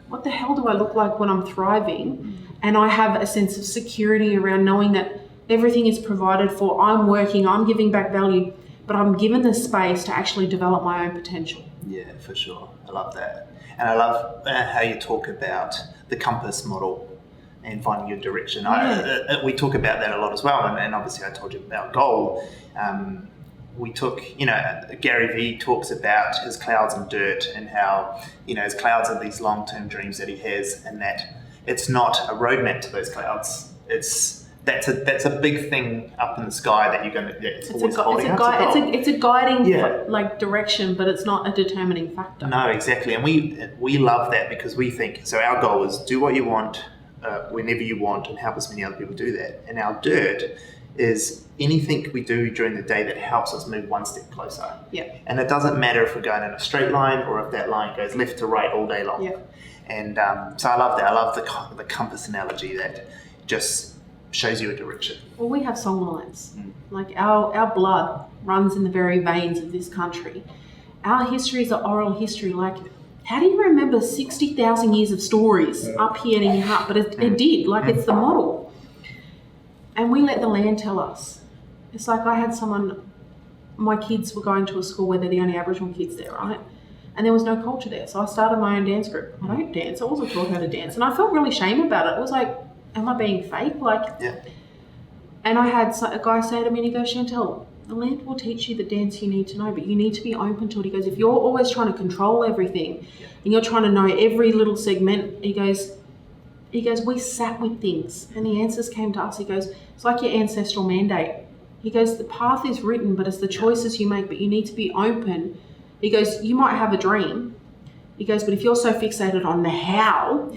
B: What the hell do I look like when I'm thriving and I have a sense of security around knowing that everything is provided for, I'm working, I'm giving back value, but I'm given the space to actually develop my own potential.
A: Yeah, for sure. I love that. And I love how you talk about the compass model and finding your direction. We talk about that a lot as well. And obviously I told you about goal. We took, Gary Vee talks about his clouds and dirt and how, his clouds are these long-term dreams that he has, and that it's not a roadmap to those clouds. That's a big thing up in the sky that you're going to, it's a guiding direction, but it's not a determining factor. No, exactly. And we love that because we think, so our goal is do what you want, whenever you want, and help as many other people do that. And our dirt is anything we do during the day that helps us move one step closer. And it doesn't matter if we're going in a straight line or if that line goes left to right all day long. And so I love that. I love the compass analogy that just shows you a direction.
B: Well, we have song lines. Like our blood runs in the very veins of this country. Our history is an oral history. Like, how do you remember 60,000 years of stories up here in your heart? But it did. Like, it's the model. And we let the land tell us. It's like I had my kids were going to a school where they're the only Aboriginal kids there, right? And there was no culture there. So I started my own dance group. I don't dance. I wasn't taught how to dance. And I felt really shame about it. It was like, am I being fake? And I had a guy say to me, and he goes, Shantelle, the land will teach you the dance you need to know, but you need to be open to it. He goes, if you're always trying to control everything and you're trying to know every little segment, he goes, we sat with things and the answers came to us. He goes, it's like your ancestral mandate. He goes, the path is written, but it's the choices you make, but you need to be open. He goes, you might have a dream. He goes, but if you're so fixated on the how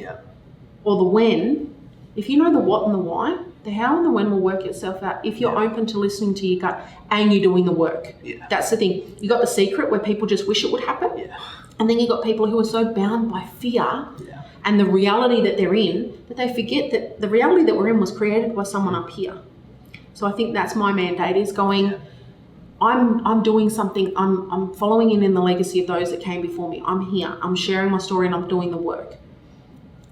B: or the when, if you know the what and the why, the how and the when will work itself out if you're open to listening to your gut and you're doing the work. That's the thing. You got The Secret, where people just wish it would happen. And then you got people who are so bound by fear and the reality that they're in that they forget that the reality that we're in was created by someone up here. So I think that's my mandate, is going, I'm doing something, I'm following in the legacy of those that came before me. I'm here, I'm sharing my story, and I'm doing the work.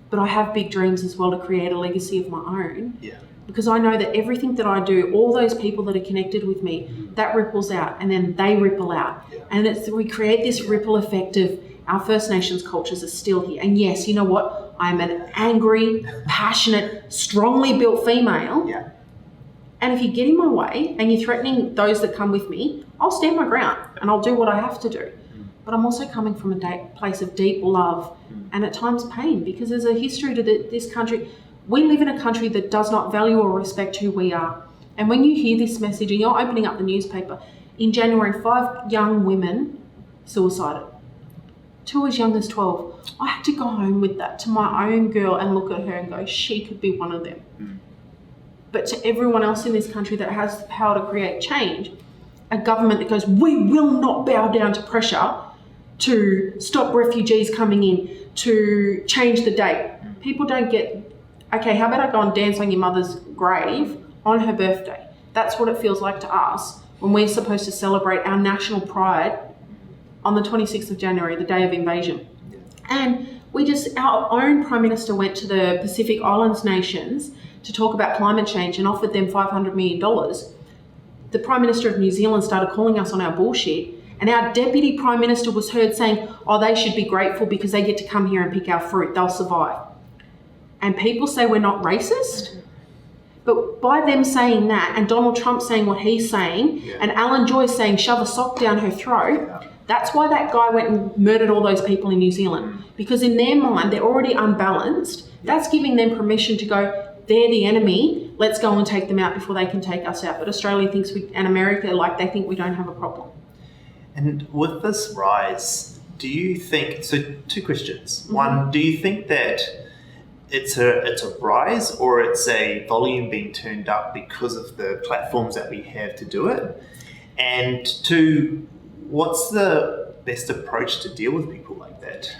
B: but I have big dreams as well to create a legacy of my own.
A: Yeah.
B: Because I know that everything that I do, all those people that are connected with me, that ripples out, and then they ripple out.
A: Yeah.
B: And we create this ripple effect of our First Nations cultures are still here. And yes, you know what? I'm an angry, passionate, strongly built female.
A: Yeah.
B: And if you get in my way and you're threatening those that come with me, I'll stand my ground and I'll do what I have to do. But I'm also coming from a place of deep love and at times pain, because there's a history to this country. We live in a country that does not value or respect who we are. And when you hear this message and you're opening up the newspaper, in January, 5 young women suicided. 2 as young as 12. I had to go home with that to my own girl and look at her and go, she could be one of them. But to everyone else in this country that has the power to create change, a government that goes, we will not bow down to pressure to stop refugees coming in, to change the date. People don't get, okay, how about I go and dance on your mother's grave on her birthday? That's what it feels like to us when we're supposed to celebrate our national pride on the 26th of January, the day of invasion. And our own Prime Minister went to the Pacific Islands nations to talk about climate change and offered them $500 million. The Prime Minister of New Zealand started calling us on our bullshit, and our Deputy Prime Minister was heard saying, oh, they should be grateful because they get to come here and pick our fruit, they'll survive. And people say we're not racist, but by them saying that, and Donald Trump saying what he's saying, and Alan Joyce saying shove a sock down her throat, that's why that guy went and murdered all those people in New Zealand. Because in their mind, they're already unbalanced. That's giving them permission to go, they're the enemy, let's go and take them out before they can take us out. But Australia thinks and America, like, they think we don't have a problem.
A: And with this rise, do you think, so 2 questions. One, do you think that it's a rise or it's a volume being turned up because of the platforms that we have to do it? And 2, what's the best approach to deal with people like that?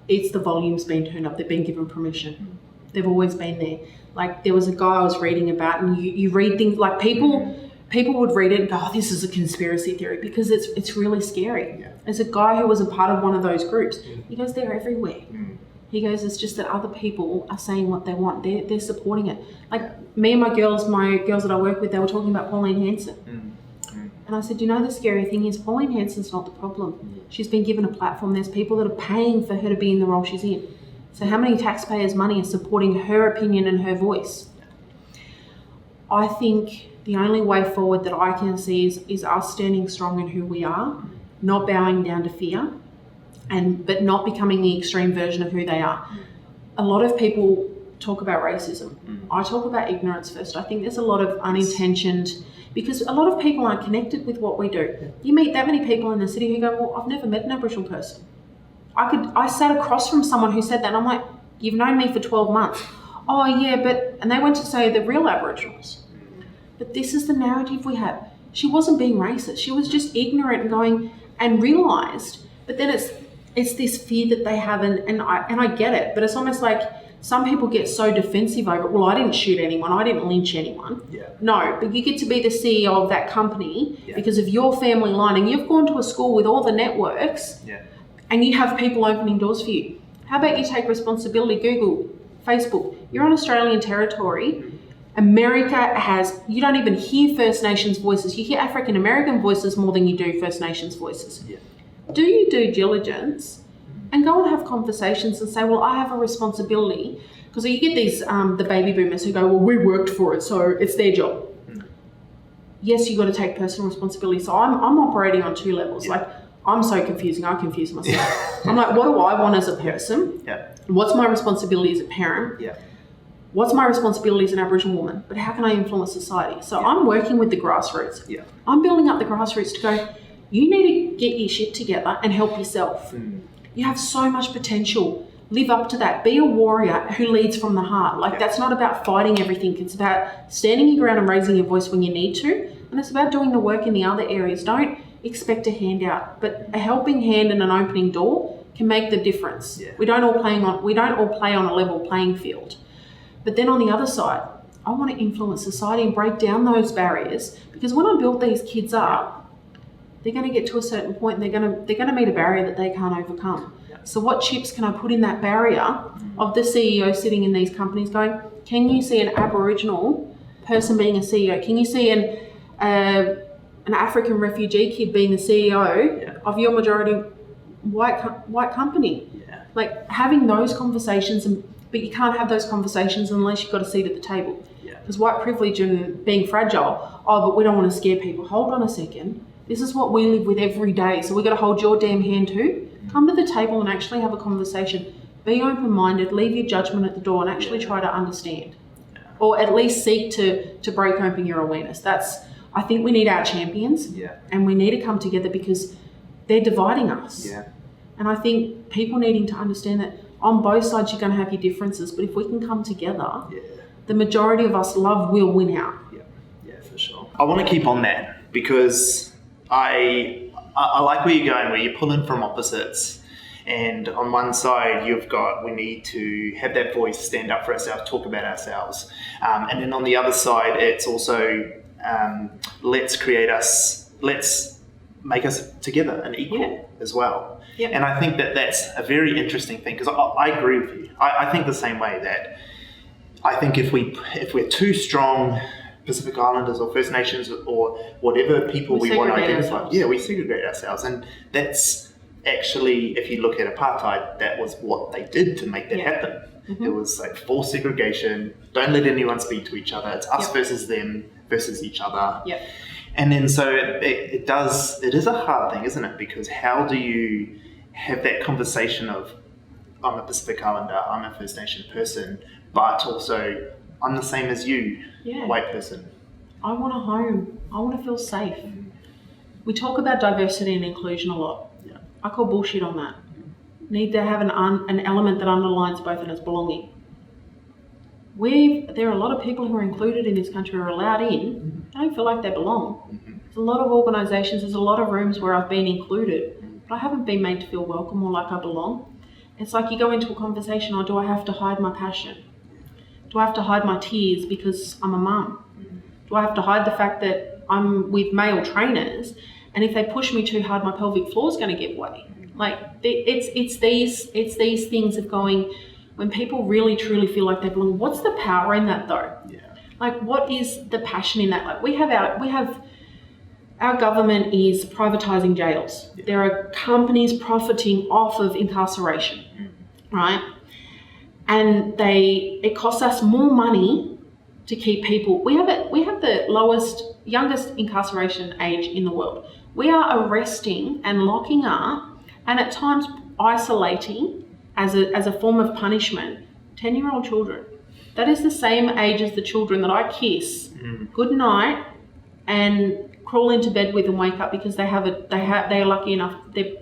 B: It's the volumes being turned up. They've been given permission. They've always been there. Like, there was a guy I was reading about, and you read things like people would read it and go, oh, this is a conspiracy theory, because it's really scary.
A: Yeah.
B: There's a guy who was a part of one of those groups. He goes, they're everywhere. He goes, it's just that other people are saying what they want. They're supporting it. Like, me and my girls that I work with, they were talking about Pauline Hanson. And I said, you know, the scary thing is Pauline Hanson's not the problem. She's been given a platform. There's people that are paying for her to be in the role she's in. So how many taxpayers' money is supporting her opinion and her voice? I think the only way forward that I can see is us standing strong in who we are, not bowing down to fear, but not becoming the extreme version of who they are. A lot of people talk about racism. I talk about ignorance first. I think there's a lot of unintentioned, because a lot of people aren't connected with what we do. You meet that many people in the city who go, well, I've never met an Aboriginal person. I sat across from someone who said that, and I'm like, you've known me for 12 months. Oh yeah, and they went to say the real Aboriginals. But this is the narrative we have. She wasn't being racist. She was just ignorant and going and realised. But then it's this fear that they have, and I get it. But it's almost like some people get so defensive over it. Well, I didn't shoot anyone. I didn't lynch anyone.
A: Yeah.
B: No, but you get to be the CEO of that company because of your family line, and you've gone to a school with all the networks, and you have people opening doors for you. How about you take responsibility? Google, Facebook. You're on Australian territory. America you don't even hear First Nations voices. You hear African American voices more than you do First Nations voices.
A: Yeah.
B: Do your due diligence and go and have conversations and say, well, I have a responsibility. Because you get these, the baby boomers who go, well, we worked for it, so it's their job. Yes, you've got to take personal responsibility. So I'm operating on 2 levels. Like, I'm so confusing. I confuse myself. I'm like, what do I want as a person? What's my responsibility as a parent? What's my responsibility as an Aboriginal woman? But how can I influence society? So I'm working with the grassroots. I'm building up the grassroots to go, you need to get your shit together and help yourself. You have so much potential. Live up to that. Be a warrior who leads from the heart. Like, that's not about fighting everything. It's about standing your ground and raising your voice when you need to. And it's about doing the work in the other areas. Don't expect a handout, but a helping hand and an opening door can make the difference. We don't all play on a level playing field. But then on the other side, I want to influence society and break down those barriers, because when I build these kids up, they're going to get to a certain point and they're going to meet a barrier that they can't overcome.
A: Yeah.
B: So what chips can I put in that barrier of the CEO sitting in these companies going, can you see an Aboriginal person being a CEO? Can you see an African refugee kid being the CEO of your majority white company?
A: Yeah.
B: Like having those conversations, but you can't have those conversations unless you've got a seat at the table. Because white privilege and being fragile, but we don't want to scare people. Hold on a second. This is what we live with every day. So we've got to hold your damn hand too. Come to the table and actually have a conversation. Be open-minded, leave your judgment at the door and actually try to understand. Or at least seek to break open your awareness. I think we need our champions and we need to come together because they're dividing us.
A: Yeah.
B: And I think people needing to understand that on both sides you're going to have your differences, but if we can come together, the majority of us will win out.
A: Yeah, for sure. I want to keep on that because I like where you're going, where you're pulling from opposites. And on one side, you've got, we need to have that voice, stand up for ourselves, talk about ourselves. And then on the other side, it's also, let's make us together and equal as well.
B: Yeah.
A: And I think that that's a very interesting thing because I agree with you. I think the same way that I think if we're too strong, Pacific Islanders or First Nations or whatever people we want to identify, we segregate ourselves. And that's actually, if you look at apartheid, that was what they did to make that happen. Mm-hmm. It was like forced segregation, don't let anyone speak to each other, it's us versus them versus each other.
B: Yep.
A: And then so it is a hard thing, isn't it? Because how do you have that conversation of, I'm a Pacific Islander, I'm a First Nation person, but also I'm the same as you, white person.
B: I want a home. I want to feel safe. We talk about diversity and inclusion a lot.
A: Yeah.
B: I call bullshit on that. Need to have an element that underlines both and is belonging. There are a lot of people who are included in this country who are allowed in. I don't feel like they belong. There's a lot of organisations, there's a lot of rooms where I've been included, but I haven't been made to feel welcome or like I belong. It's like you go into a conversation, or do I have to hide my passion? Do I have to hide my tears because I'm a mum? Do I have to hide the fact that I'm with male trainers and if they push me too hard, my pelvic floor is going to give way? Like it's these things of going, when people really truly feel like they belong, what's the power in that though?
A: Yeah.
B: Like what is the passion in that? Like we have our government is privatising jails. Yeah. There are companies profiting off of incarceration, right? And it costs us more money to keep people. We have the youngest incarceration age in the world. We are arresting and locking up and at times isolating as a form of punishment 10-year-old children. That is the same age as the children that I kiss good night and crawl into bed with and wake up because they are lucky enough, they're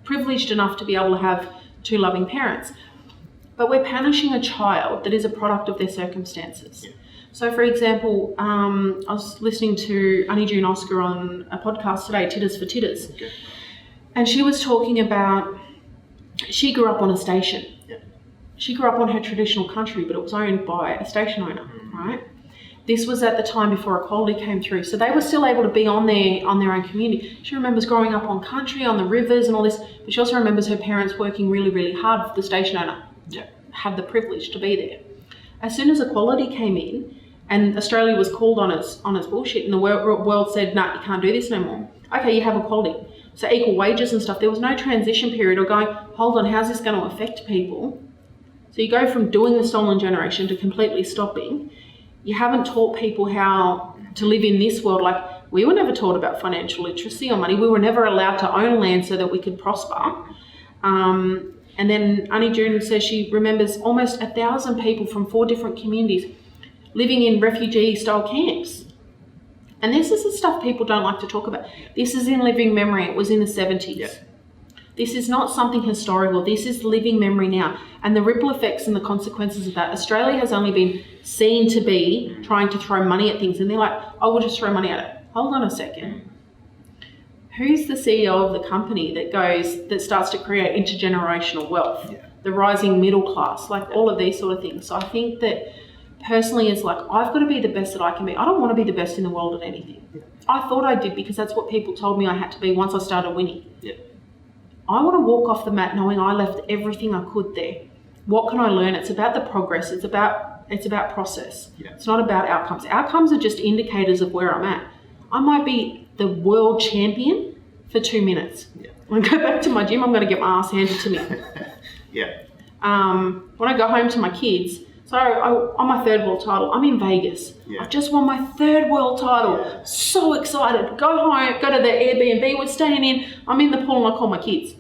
B: privileged enough to be able to have two loving parents. But we're punishing a child that is a product of their circumstances. Yeah. So, for example, I was listening to Annie June Oscar on a podcast today, Titters for Titters. Okay. And she was talking about, she grew up on a station. Yeah. She grew up on her traditional country, but it was owned by a station owner, right? This was at the time before equality came through. So they were still able to be on their own community. She remembers growing up on country, on the rivers and all this, but she also remembers her parents working really, really hard for the station owner. Yeah. Had the privilege to be there. As soon as equality came in and Australia was called on its bullshit and the world said, nah, you can't do this no more. Okay, you have equality. So equal wages and stuff. There was no transition period or going, hold on, how's this going to affect people? So you go from doing the stolen generation to completely stopping. You haven't taught people how to live in this world. Like we were never taught about financial literacy or money. We were never allowed to own land so that we could prosper. And then Annie June says she remembers almost 1,000 people from 4 different communities living in refugee-style camps. And this is the stuff people don't like to talk about. This is in living memory. It was in the 70s. Yeah. This is not something historical. This is living memory now. And the ripple effects and the consequences of that. Australia has only been seen to be trying to throw money at things. And they're like, oh, we'll just throw money at it. Hold on a second. Who's the CEO of the company that starts to create intergenerational wealth? Yeah. The rising middle class, like all of these sort of things. So I think that personally is like, I've got to be the best that I can be. I don't want to be the best in the world at anything.
A: Yeah.
B: I thought I did because that's what people told me I had to be once I started winning.
A: Yeah.
B: I want to walk off the mat knowing I left everything I could there. What can I learn? It's about the progress. It's about process.
A: Yeah.
B: It's not about outcomes. Outcomes are just indicators of where I'm at. I might be the world champion for 2 minutes.
A: Yeah.
B: When I go back to my gym, I'm going to get my ass handed to me.
A: Yeah.
B: When I go home to my kids, so on my 3rd world title, I'm in Vegas.
A: Yeah.
B: I've just won my 3rd world title.
A: Yeah.
B: So excited. Go home, go to the Airbnb we're staying in. I'm in the pool and I call my kids.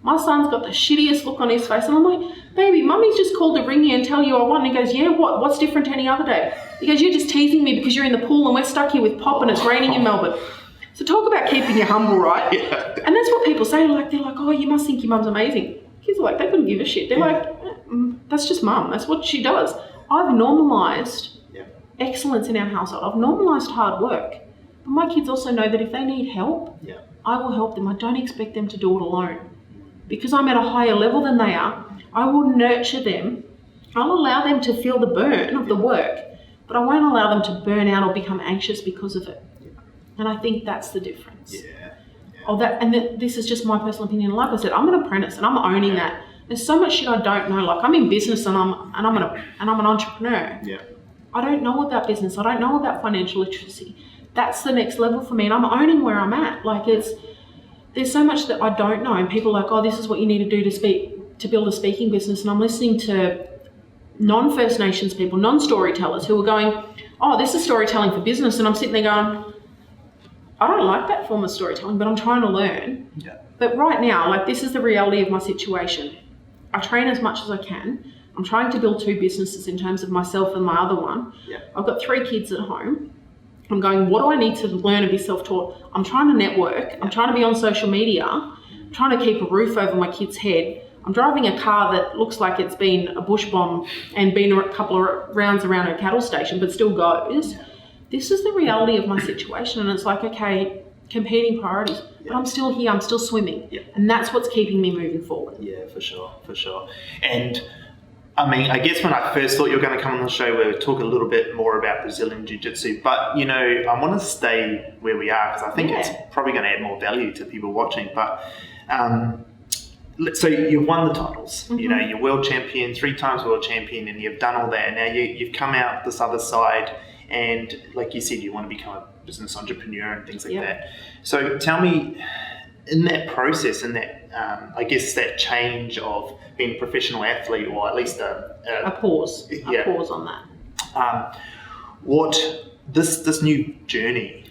B: My son's got the shittiest look on his face. And I'm like, baby, mummy's just called to ring you and tell you I won. And he goes, yeah, what? What's different to any other day? He goes, you're just teasing me because you're in the pool and we're stuck here with Pop and it's raining in Melbourne. So talk about keeping you humble, right?
A: Yeah.
B: And that's what people say. Like, they're like, oh, you must think your mum's amazing. Kids are like, they couldn't give a shit. They're like, that's just mum. That's what she does. I've normalised excellence in our household. I've normalised hard work. But my kids also know that if they need help, I will help them. I don't expect them to do it alone. Because I'm at a higher level than they are, I will nurture them. I'll allow them to feel the burn of the work, but I won't allow them to burn out or become anxious because of it. And I think that's the difference. This is just my personal opinion. Like I said, I'm an apprentice and I'm owning that. There's so much shit I don't know. Like, I'm in business and I'm an entrepreneur.
A: Yeah.
B: I don't know about business. I don't know about financial literacy. That's the next level for me, and I'm owning where I'm at. Like, there's so much that I don't know, and people are like, oh, this is what you need to do to build a speaking business. And I'm listening to non-First Nations people, non-storytellers who are going, oh, this is storytelling for business. And I'm sitting there going, I don't like that form of storytelling, but I'm trying to learn.
A: Yeah.
B: But right now, like, this is the reality of my situation. I train as much as I can. I'm trying to build 2 businesses in terms of myself and my other one.
A: Yeah.
B: I've got 3 kids at home. I'm going, what do I need to learn and be self-taught? I'm trying to network. I'm trying to be on social media. I'm trying to keep a roof over my kid's head. I'm driving a car that looks like it's been a bush bomb and been a couple of rounds around a cattle station, but still goes. This is the reality of my situation. And it's like, okay, competing priorities. But I'm still here. I'm still swimming. Yeah. And that's what's keeping me moving forward.
A: Yeah, for sure. And I mean, I guess when I first thought you were going to come on the show, we would talk a little bit more about Brazilian Jiu-Jitsu. But, you know, I want to stay where we are because I think it's probably going to add more value to people watching. But so you've won the titles. Mm-hmm. You know, you're world champion, 3 times world champion, and you've done all that. And now you've come out this other side. And like you said, you want to become a business entrepreneur and things like that. So tell me, in that process, in that, I guess that change of being a professional athlete, or at least a pause
B: on that.
A: What this new journey?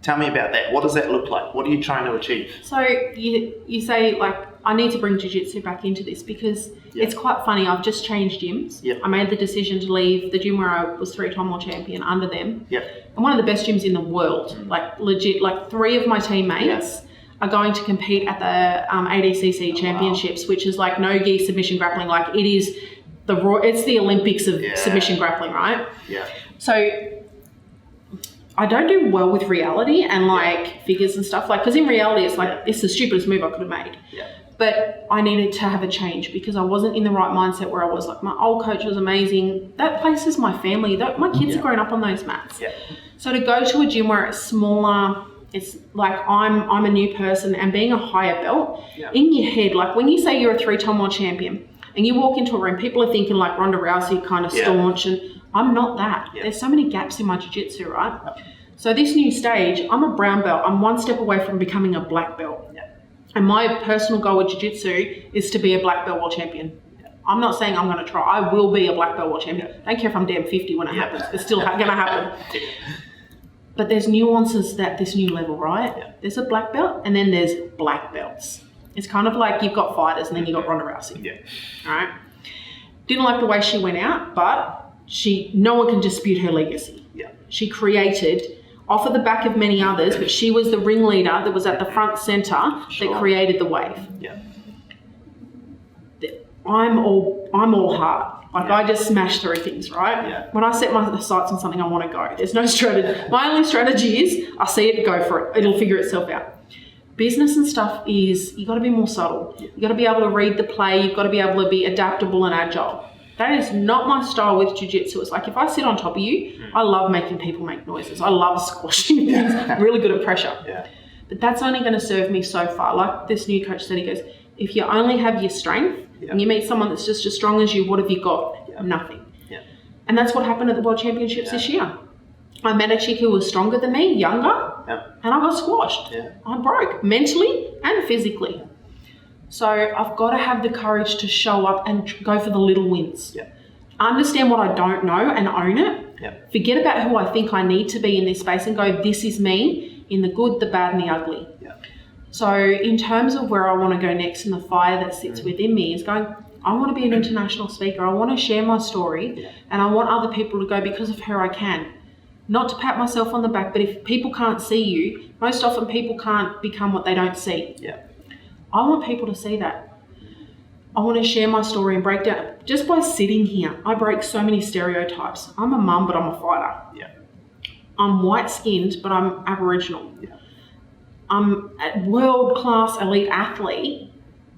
A: Tell me about that. What does that look like? What are you trying to achieve?
B: So you say, like, I need to bring jiu-jitsu back into this because it's quite funny. I've just changed gyms. I made the decision to leave the gym where I was 3-time world champion under them. And one of the best gyms in the world, like legit, like 3 of my teammates are going to compete at the ADCC championships, which is like no-gi submission grappling. Like, it is it's the Olympics of submission grappling, right? So I don't do well with reality and like figures and stuff, like, because in reality it's like it's the stupidest move I could have made. But I needed to have a change because I wasn't in the right mindset where I was like, my old coach was amazing. That place is my family. My kids are grown up on those mats. So to go to a gym where it's smaller, it's like I'm a new person, and being a higher belt in your head, like when you say you're a 3-time world champion and you walk into a room, people are thinking like Ronda Rousey, kind of staunch, and I'm not that. There's so many gaps in my jiu-jitsu, right? So this new stage, I'm a brown belt. I'm 1 step away from becoming a black belt. And my personal goal with jiu-jitsu is to be a black belt world champion. I'm not saying I'm going to try. I will be a black belt world champion. Don't care if I'm damn 50 when it happens. It's still going to happen. But there's nuances at this new level, right? There's a black belt and then there's black belts. It's kind of like you've got fighters and then you've got Ronda Rousey. All right? Didn't like the way she went out, but no one can dispute her legacy. She created, off of the back of many others, but she was the ringleader that was at the front center that created the wave. I'm all heart. Like, I just smash through things, right? When I set my sights on something, I want to go. There's no strategy. My only strategy is I see it, go for it. It'll figure itself out. Business and stuff is, you got to be more subtle. You got to be able to read the play. You've got to be able to be adaptable and agile. That is not my style with jiu-jitsu. It's like if I sit on top of you, I love making people make noises. I love squashing things. I'm really good at pressure.
A: Yeah.
B: But that's only going to serve me so far. Like this new coach said, he goes, if you only have your strength and you meet someone that's just as strong as you, what have you got? Nothing.
A: Yeah.
B: And that's what happened at the World Championships this year. I met a chick who was stronger than me, younger, and I got squashed.
A: Yeah.
B: I broke mentally and physically. So I've got to have the courage to show up and go for the little wins.
A: Yeah.
B: Understand what I don't know and own it.
A: Yeah.
B: Forget about who I think I need to be in this space and go, this is me in the good, the bad, and the ugly.
A: Yeah.
B: So in terms of where I want to go next and the fire that sits within me is going, I want to be an international speaker. I want to share my story and I want other people to go, because of her I can. Not to pat myself on the back, but if people can't see you, most often people can't become what they don't see.
A: Yeah.
B: I want people to see that. I want to share my story and break down. Just by sitting here, I break so many stereotypes. I'm a mum, but I'm a fighter.
A: Yeah.
B: I'm white-skinned, but I'm Aboriginal.
A: Yeah.
B: I'm a world-class elite athlete,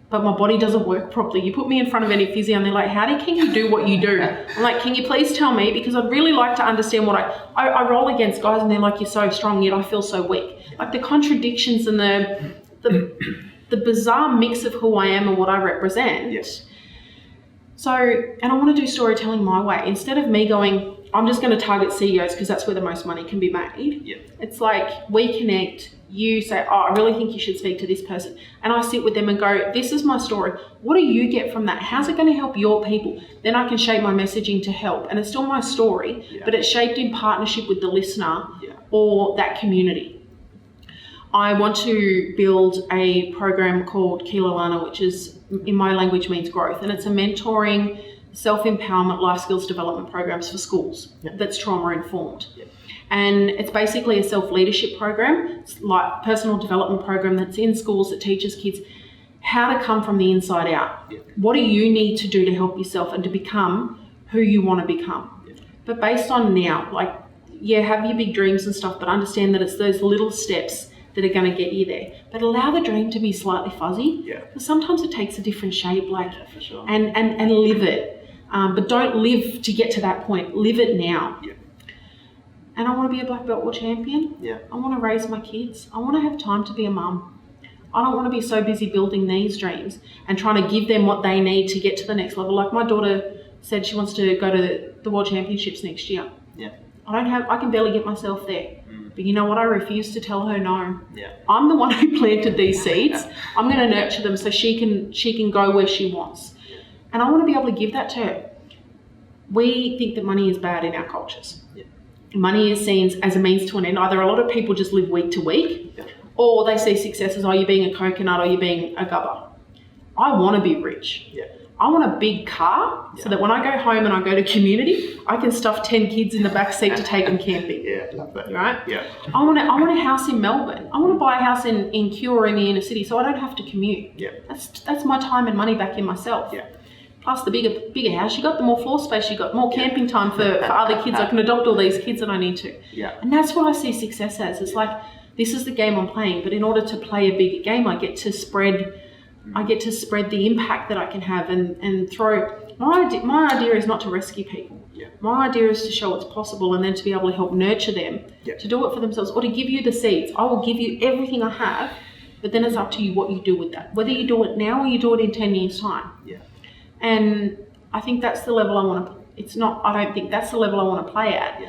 B: but my body doesn't work properly. You put me in front of any physio and they're like, can you do what you do? I'm like, can you please tell me? Because I'd really like to understand what I roll against guys and they're like, you're so strong, yet I feel so weak. Like the contradictions and the bizarre mix of who I am and what I represent.
A: Yes.
B: So, and I want to do storytelling my way. Instead of me going, I'm just going to target CEOs because that's where the most money can be made.
A: Yeah.
B: It's like we connect, you say, oh, I really think you should speak to this person. And I sit with them and go, this is my story. What do you get from that? How's it going to help your people? Then I can shape my messaging to help. And it's still my story, but it's shaped in partnership with the listener or that community. I want to build a program called Kilalana, which is, in my language, means growth. And it's a mentoring, self-empowerment, life skills development programs for schools that's trauma-informed. And it's basically a self-leadership program. It's like personal development program that's in schools that teaches kids how to come from the inside out. What do you need to do to help yourself and to become who you want to become? But based on now, like, have your big dreams and stuff, but understand that it's those little steps that are going to get you there. But allow the dream to be slightly fuzzy. Because sometimes it takes a different shape, like,
A: for sure.
B: and live it. But don't live to get to that point. Live it now. And I want to be a black belt world champion. I want to raise my kids. I want to have time to be a mum. I don't want to be so busy building these dreams and trying to give them what they need to get to the next level. Like my daughter said she wants to go to the World Championships next year. I can barely get myself there. But you know what? I refuse to tell her no. I'm the one who planted these seeds. I'm going to nurture them so she can go where she wants. And I want to be able to give that to her. We think that money is bad in our cultures. Money is seen as a means to an end. Either a lot of people just live week to week, or they see success as, you being a coconut or you being a gubber. I want to be rich. I want a big car so that when I go home and I go to community, I can stuff 10 kids in the back seat to take them camping.
A: Love that.
B: Right? I want a house in Melbourne. I want to buy a house in Kew or in the inner city so I don't have to commute. That's my time and money back in myself. Plus the bigger house, you got the more floor space, you got more camping time for other kids. I can adopt all these kids that I need to. And that's what I see success as. It's like, this is the game I'm playing, but in order to play a bigger game, I get to spread the impact that I can have and throw. My idea is not to rescue people. My idea is to show what's possible and then to be able to help nurture them to do it for themselves or to give you the seeds. I will give you everything I have, but then it's up to you what you do with that. Whether you do it now or you do it in 10 years' time. And I think that's the level I want to, I don't think that's the level I want to play at.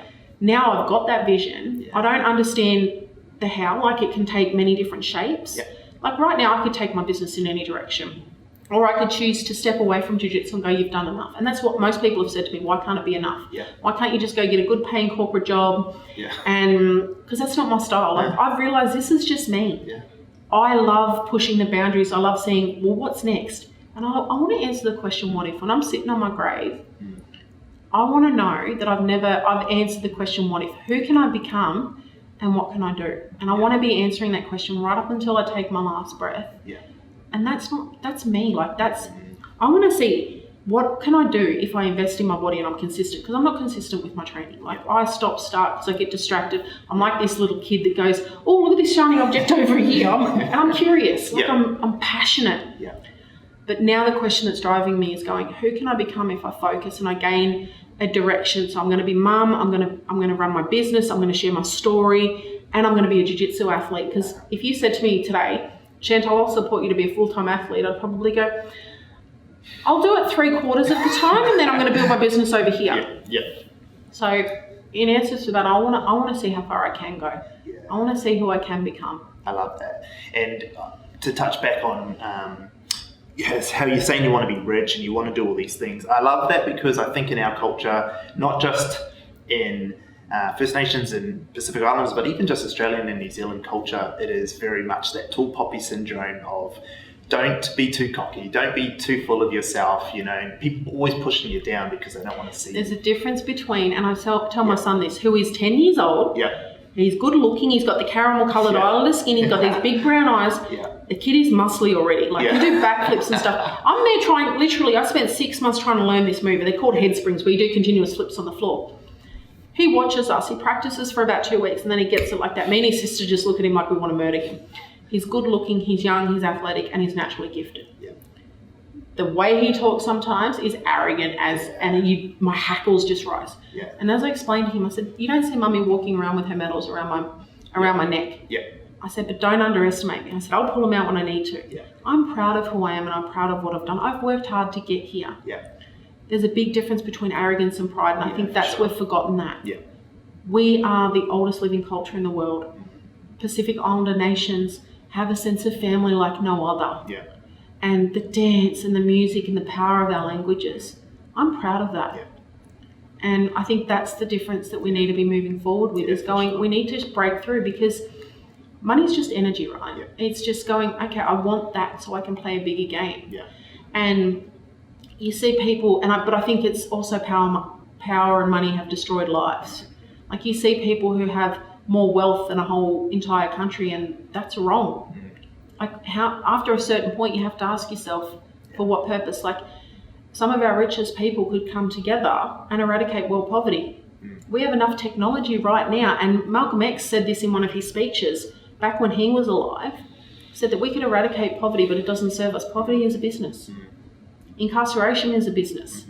B: Now I've got that vision. I don't understand the how, like it can take many different shapes. Like right now I could take my business in any direction. Or I could choose to step away from jiu-jitsu and go, you've done enough. And that's what most people have said to me, why can't it be enough? Why can't you just go get a good paying corporate job? And because that's not my style. Like, I've realized this is just me. I love pushing the boundaries. I love seeing, well, what's next? And I want to answer the question, what if? When I'm sitting on my grave, I want to know that I've answered the question, what if? Who can I become and what can I do? And I want to be answering that question right up until I take my last breath. And that's me. Like I want to see, what can I do if I invest in my body and I'm consistent? Because I'm not consistent with my training. Like I start because I get distracted. I'm like this little kid that goes, oh, look at this shiny object over here. I'm curious. Like I'm passionate. But now the question that's driving me is going, who can I become if I focus and I gain a direction? So I'm going to be mum, I'm going to run my business, I'm going to share my story, and I'm going to be a jiu-jitsu athlete. Because if you said to me today, Shantelle, I'll support you to be a full-time athlete, I'd probably go, I'll do it 3/4 of the time, and then I'm going to build my business over here.
A: Yeah.
B: So in answer to that, I want to see how far I can go.
A: Yeah.
B: I want to see who I can become.
A: I love that. And to touch back on yes, how you're saying you want to be rich and you want to do all these things. I love that because I think in our culture, not just in First Nations and Pacific Islanders, but even just Australian and New Zealand culture, it is very much that tall poppy syndrome of don't be too cocky, don't be too full of yourself, and people always pushing you down because they don't want to see
B: There's
A: you.
B: a difference between, and I tell my son this, who is 10 years old.
A: Yeah.
B: He's good looking, he's got the caramel coloured islander skin, he's got these big brown eyes.
A: Yeah.
B: The kid is muscly already, he do backflips and stuff. I'm there trying, literally, I spent 6 months trying to learn this move. They're called head springs, where you do continuous flips on the floor. He watches us, he practices for about 2 weeks, and then he gets it like that. Me and his sister just look at him like we want to murder him. He's good looking, he's young, he's athletic, and he's naturally gifted.
A: Yeah.
B: The way he talks sometimes is arrogant my hackles just rise.
A: Yeah.
B: And as I explained to him, I said, you don't see mummy walking around with her medals around my neck.
A: Yeah.
B: I said, but don't underestimate me. I said, I'll pull them out when I need to.
A: Yeah.
B: I'm proud of who I am and I'm proud of what I've done. I've worked hard to get here.
A: Yeah.
B: There's a big difference between arrogance and pride, and I think that's we've forgotten that.
A: Yeah.
B: We are the oldest living culture in the world. Pacific Islander nations have a sense of family like no other.
A: Yeah.
B: And the dance and the music and the power of our languages. I'm proud of that.
A: Yeah.
B: And I think that's the difference that we need to be moving forward with, is going, we need to break through, because money's just energy, right?
A: Yeah.
B: It's just going, okay, I want that so I can play a bigger game.
A: Yeah.
B: And you see people, but I think it's also power and money have destroyed lives. Like you see people who have more wealth than a whole entire country, and that's wrong. Like after a certain point, you have to ask yourself, for what purpose? Like some of our richest people could come together and eradicate world poverty. We have enough technology right now, and Malcolm X said this in one of his speeches back when he was alive, said that we could eradicate poverty, but it doesn't serve us. Poverty is a business. Incarceration is a business.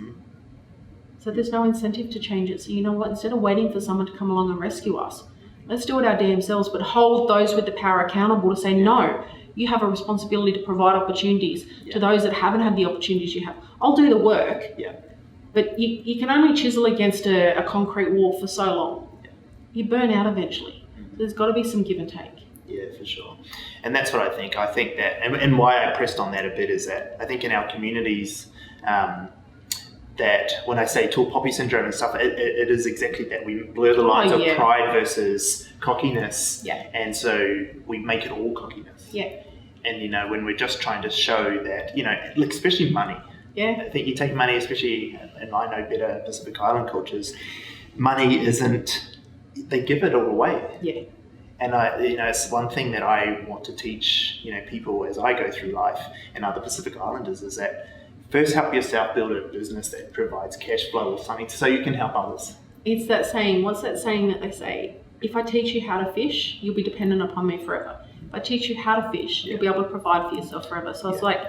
B: So there's no incentive to change it. So you know what, instead of waiting for someone to come along and rescue us, let's do it our damn selves, but hold those with the power accountable to say, no, you have a responsibility to provide opportunities to those that haven't had the opportunities you have. I'll do the work, but you can only chisel against a concrete wall for so long. You burn out eventually. There's got to be some give and take.
A: Yeah, for sure. And that's what I think. I think that, and why I pressed on that a bit is that I think in our communities, that when I say tall poppy syndrome and stuff, it is exactly that. We blur the lines of pride versus cockiness.
B: Yeah.
A: And so we make it all cockiness.
B: Yeah.
A: And, when we're just trying to show that, like especially money.
B: Yeah.
A: I think you take money, especially, and I know better Pacific Island cultures, money isn't, they give it all away.
B: Yeah.
A: And it's one thing that I want to teach, people as I go through life and other Pacific Islanders is that first help yourself build a business that provides cash flow or something so you can help others.
B: It's that saying, what's that saying that they say? If I teach you how to fish, you'll be dependent upon me forever. If I teach you how to fish, you'll be able to provide for yourself forever. So it's like,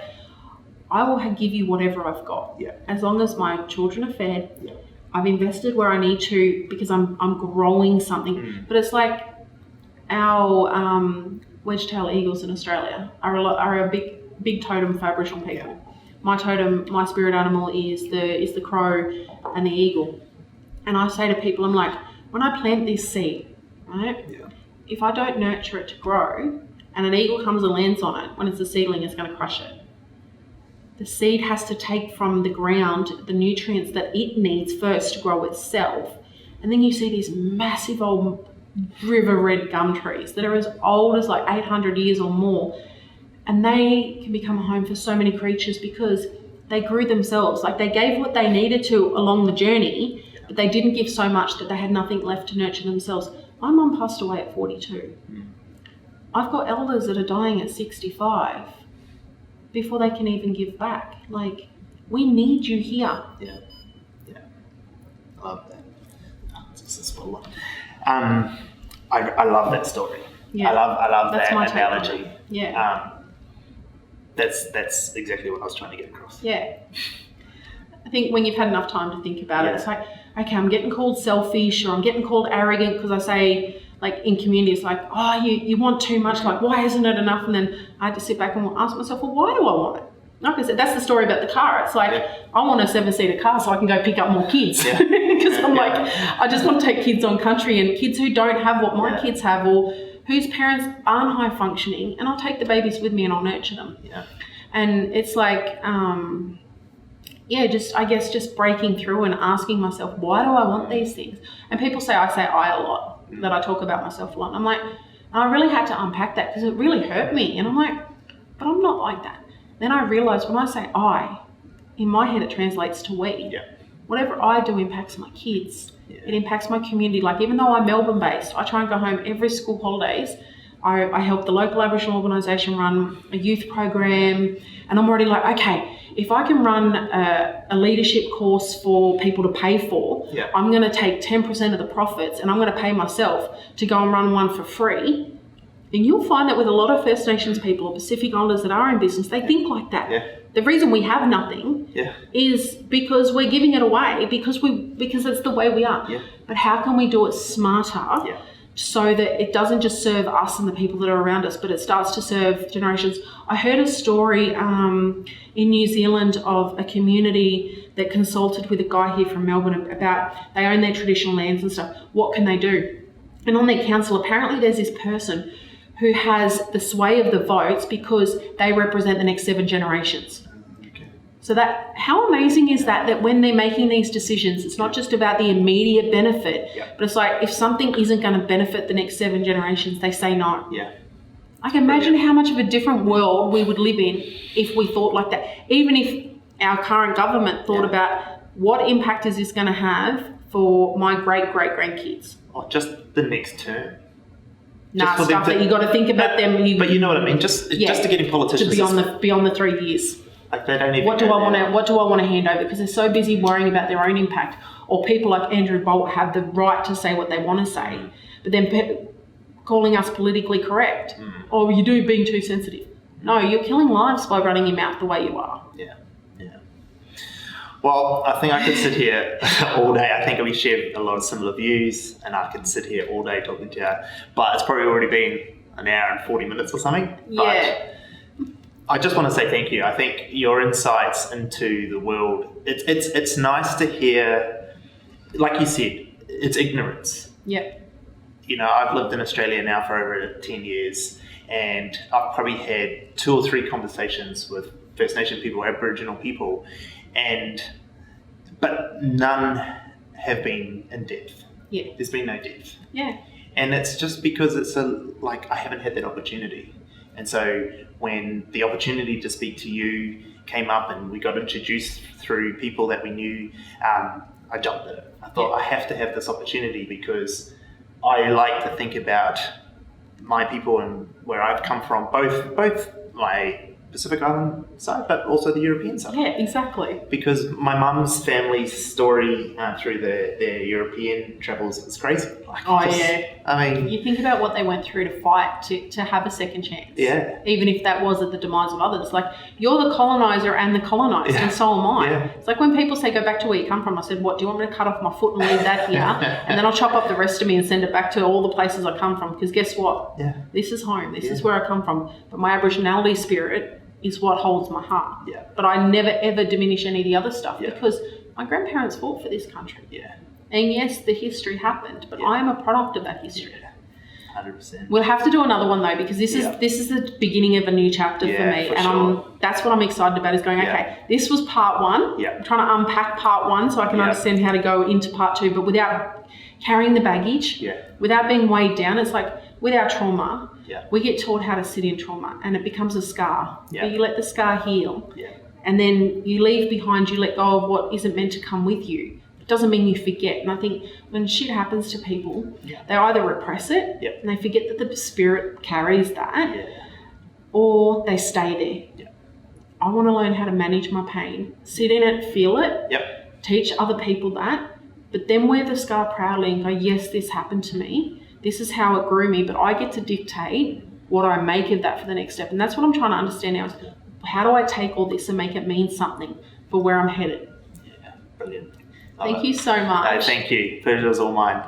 B: I will give you whatever I've got.
A: Yeah.
B: As long as my children are fed,
A: Yeah.
B: I've invested where I need to because I'm growing something. But it's like our wedge-tailed eagles in Australia are a big totem for Aboriginal people.
A: Yeah.
B: My totem, my spirit animal is the crow and the eagle. And I say to people, I'm like, when I plant this seed, right? Yeah. If I don't nurture it to grow, and an eagle comes and lands on it, when it's a seedling, it's going to crush it. The seed has to take from the ground the nutrients that it needs first to grow itself. And then you see these massive old river red gum trees that are as old as like 800 years or more. And they can become a home for so many creatures because they grew themselves. Like they gave what they needed to along the journey, but they didn't give so much that they had nothing left to nurture themselves. My mum passed away at 42. I've got elders that are dying at 65 before they can even give back. Like, we need you here.
A: Yeah. Yeah. I love that. Oh, it's just a small one. I love that story.
B: Yeah.
A: I love
B: That's
A: that
B: my take on
A: analogy.
B: it. Yeah.
A: That's exactly what I was trying to get across.
B: Yeah. I think when you've had enough time to think about it, it's like, okay, I'm getting called selfish, or I'm getting called arrogant because I say, like, in community, it's like, oh, you want too much, like, why isn't it enough? And then I had to sit back and ask myself, well, why do I want it? Like I said, that's the story about the car. It's like, I want a 7-seater car so I can go pick up more kids. Because I'm like, I just want to take kids on country, and kids who don't have what my kids have, or whose parents aren't high functioning, and I'll take the babies with me and I'll nurture them. Yeah. And it's like, just breaking through and asking myself, why do I want these things? And people say I a lot, that I talk about myself a lot. And I'm like, I really had to unpack that because it really hurt me. And I'm like, but I'm not like that. Then I realized when I say I, in my head it translates to we. Yeah. Whatever I do impacts my kids. Yeah. It impacts my community. Like, even though I'm Melbourne based, I try and go home every school holidays. I help the local Aboriginal organisation run a youth program, and I'm already like, okay, if I can run a leadership course for people to pay for, I'm going to take 10% of the profits and I'm going to pay myself to go and run one for free. And you'll find that with a lot of First Nations people or Pacific Islanders that are in business, they think like that. Yeah. The reason we have nothing is because we're giving it away, because it's the way we are. Yeah. But how can we do it smarter so that it doesn't just serve us and the people that are around us, but it starts to serve generations? I heard a story in New Zealand of a community that consulted with a guy here from Melbourne about, they own their traditional lands and stuff. What can they do? And on their council, apparently there's this person who has the sway of the votes because they represent the next 7 generations. Okay. So how amazing is that when they're making these decisions, it's not just about the immediate benefit, but it's like, if something isn't going to benefit the next 7 generations, they say no. Yeah. I can imagine how much of a different world we would live in if we thought like that. Even if our current government thought about, what impact is this going to have for my great-great-grandkids?
A: Oh, just the next term.
B: Stuff that you got to think about them.
A: But you know what I mean. Just to getting politicians
B: beyond the 3 years.
A: Like, they don't even.
B: What do I want to hand over? Because they're so busy worrying about their own impact. Or people like Andrew Bolt have the right to say what they want to say, but then calling us politically correct. Or you do being too sensitive. No, you're killing lives by running your mouth the way you are. Yeah.
A: Well, I think I could sit here all day. I think we share a lot of similar views, and I could sit here all day talking to you. But it's probably already been an hour and 40 minutes or something.
B: Yeah.
A: But I just want to say thank you. I think your insights into the world, it's nice to hear, like you said, it's ignorance.
B: Yeah.
A: You know, I've lived in Australia now for over 10 years, and I've probably had 2 or 3 conversations with First Nation people, Aboriginal people, but none have been in depth. Yeah. There's been no depth.
B: Yeah.
A: And it's just because I haven't had that opportunity. And so when the opportunity to speak to you came up and we got introduced through people that we knew, I jumped at it. I thought, I have to have this opportunity because I like to think about my people and where I've come from, both my Pacific Island side, but also the European side.
B: Yeah, exactly.
A: Because my mum's family's story through their European travels is crazy. I mean,
B: you think about what they went through to fight to have a second chance.
A: Yeah.
B: Even if that was at the demise of others. Like, you're the colonizer and the colonized, and so am I. Yeah. It's like when people say, go back to where you come from. I said, what, do you want me to cut off my foot and leave that here? And then I'll chop up the rest of me and send it back to all the places I come from. Because guess what? Yeah. This is home. This is where I come from. But my Aboriginality spirit is what holds my heart. Yeah. But I never ever diminish any of the other stuff because my grandparents fought for this country. Yeah. And yes, the history happened, but I am a product of that history.
A: 100%.
B: We'll have to do another one though, because this is the beginning of a new chapter for me, and that's what I'm excited about. Is going okay. This was part 1. Yeah. I'm trying to unpack part 1 so I can understand how to go into part 2, but without carrying the baggage. Without being weighed down. It's like with our trauma. Yeah. We get taught how to sit in trauma and it becomes a scar. Yeah. But you let the scar heal. Yeah. And then you leave behind, you let go of what isn't meant to come with you. It doesn't mean you forget. And I think when shit happens to people, they either repress it and they forget that the spirit carries that, or they stay there. Yeah. I want to learn how to manage my pain, sit in it, feel it, teach other people that, but then wear the scar proudly and go, yes, this happened to me. This is how it grew me, but I get to dictate what I make of that for the next step. And that's what I'm trying to understand now. Is how do I take all this and make it mean something for where I'm headed?
A: Yeah, brilliant.
B: Thank you so much.
A: No, thank you. Pleasure was all mine.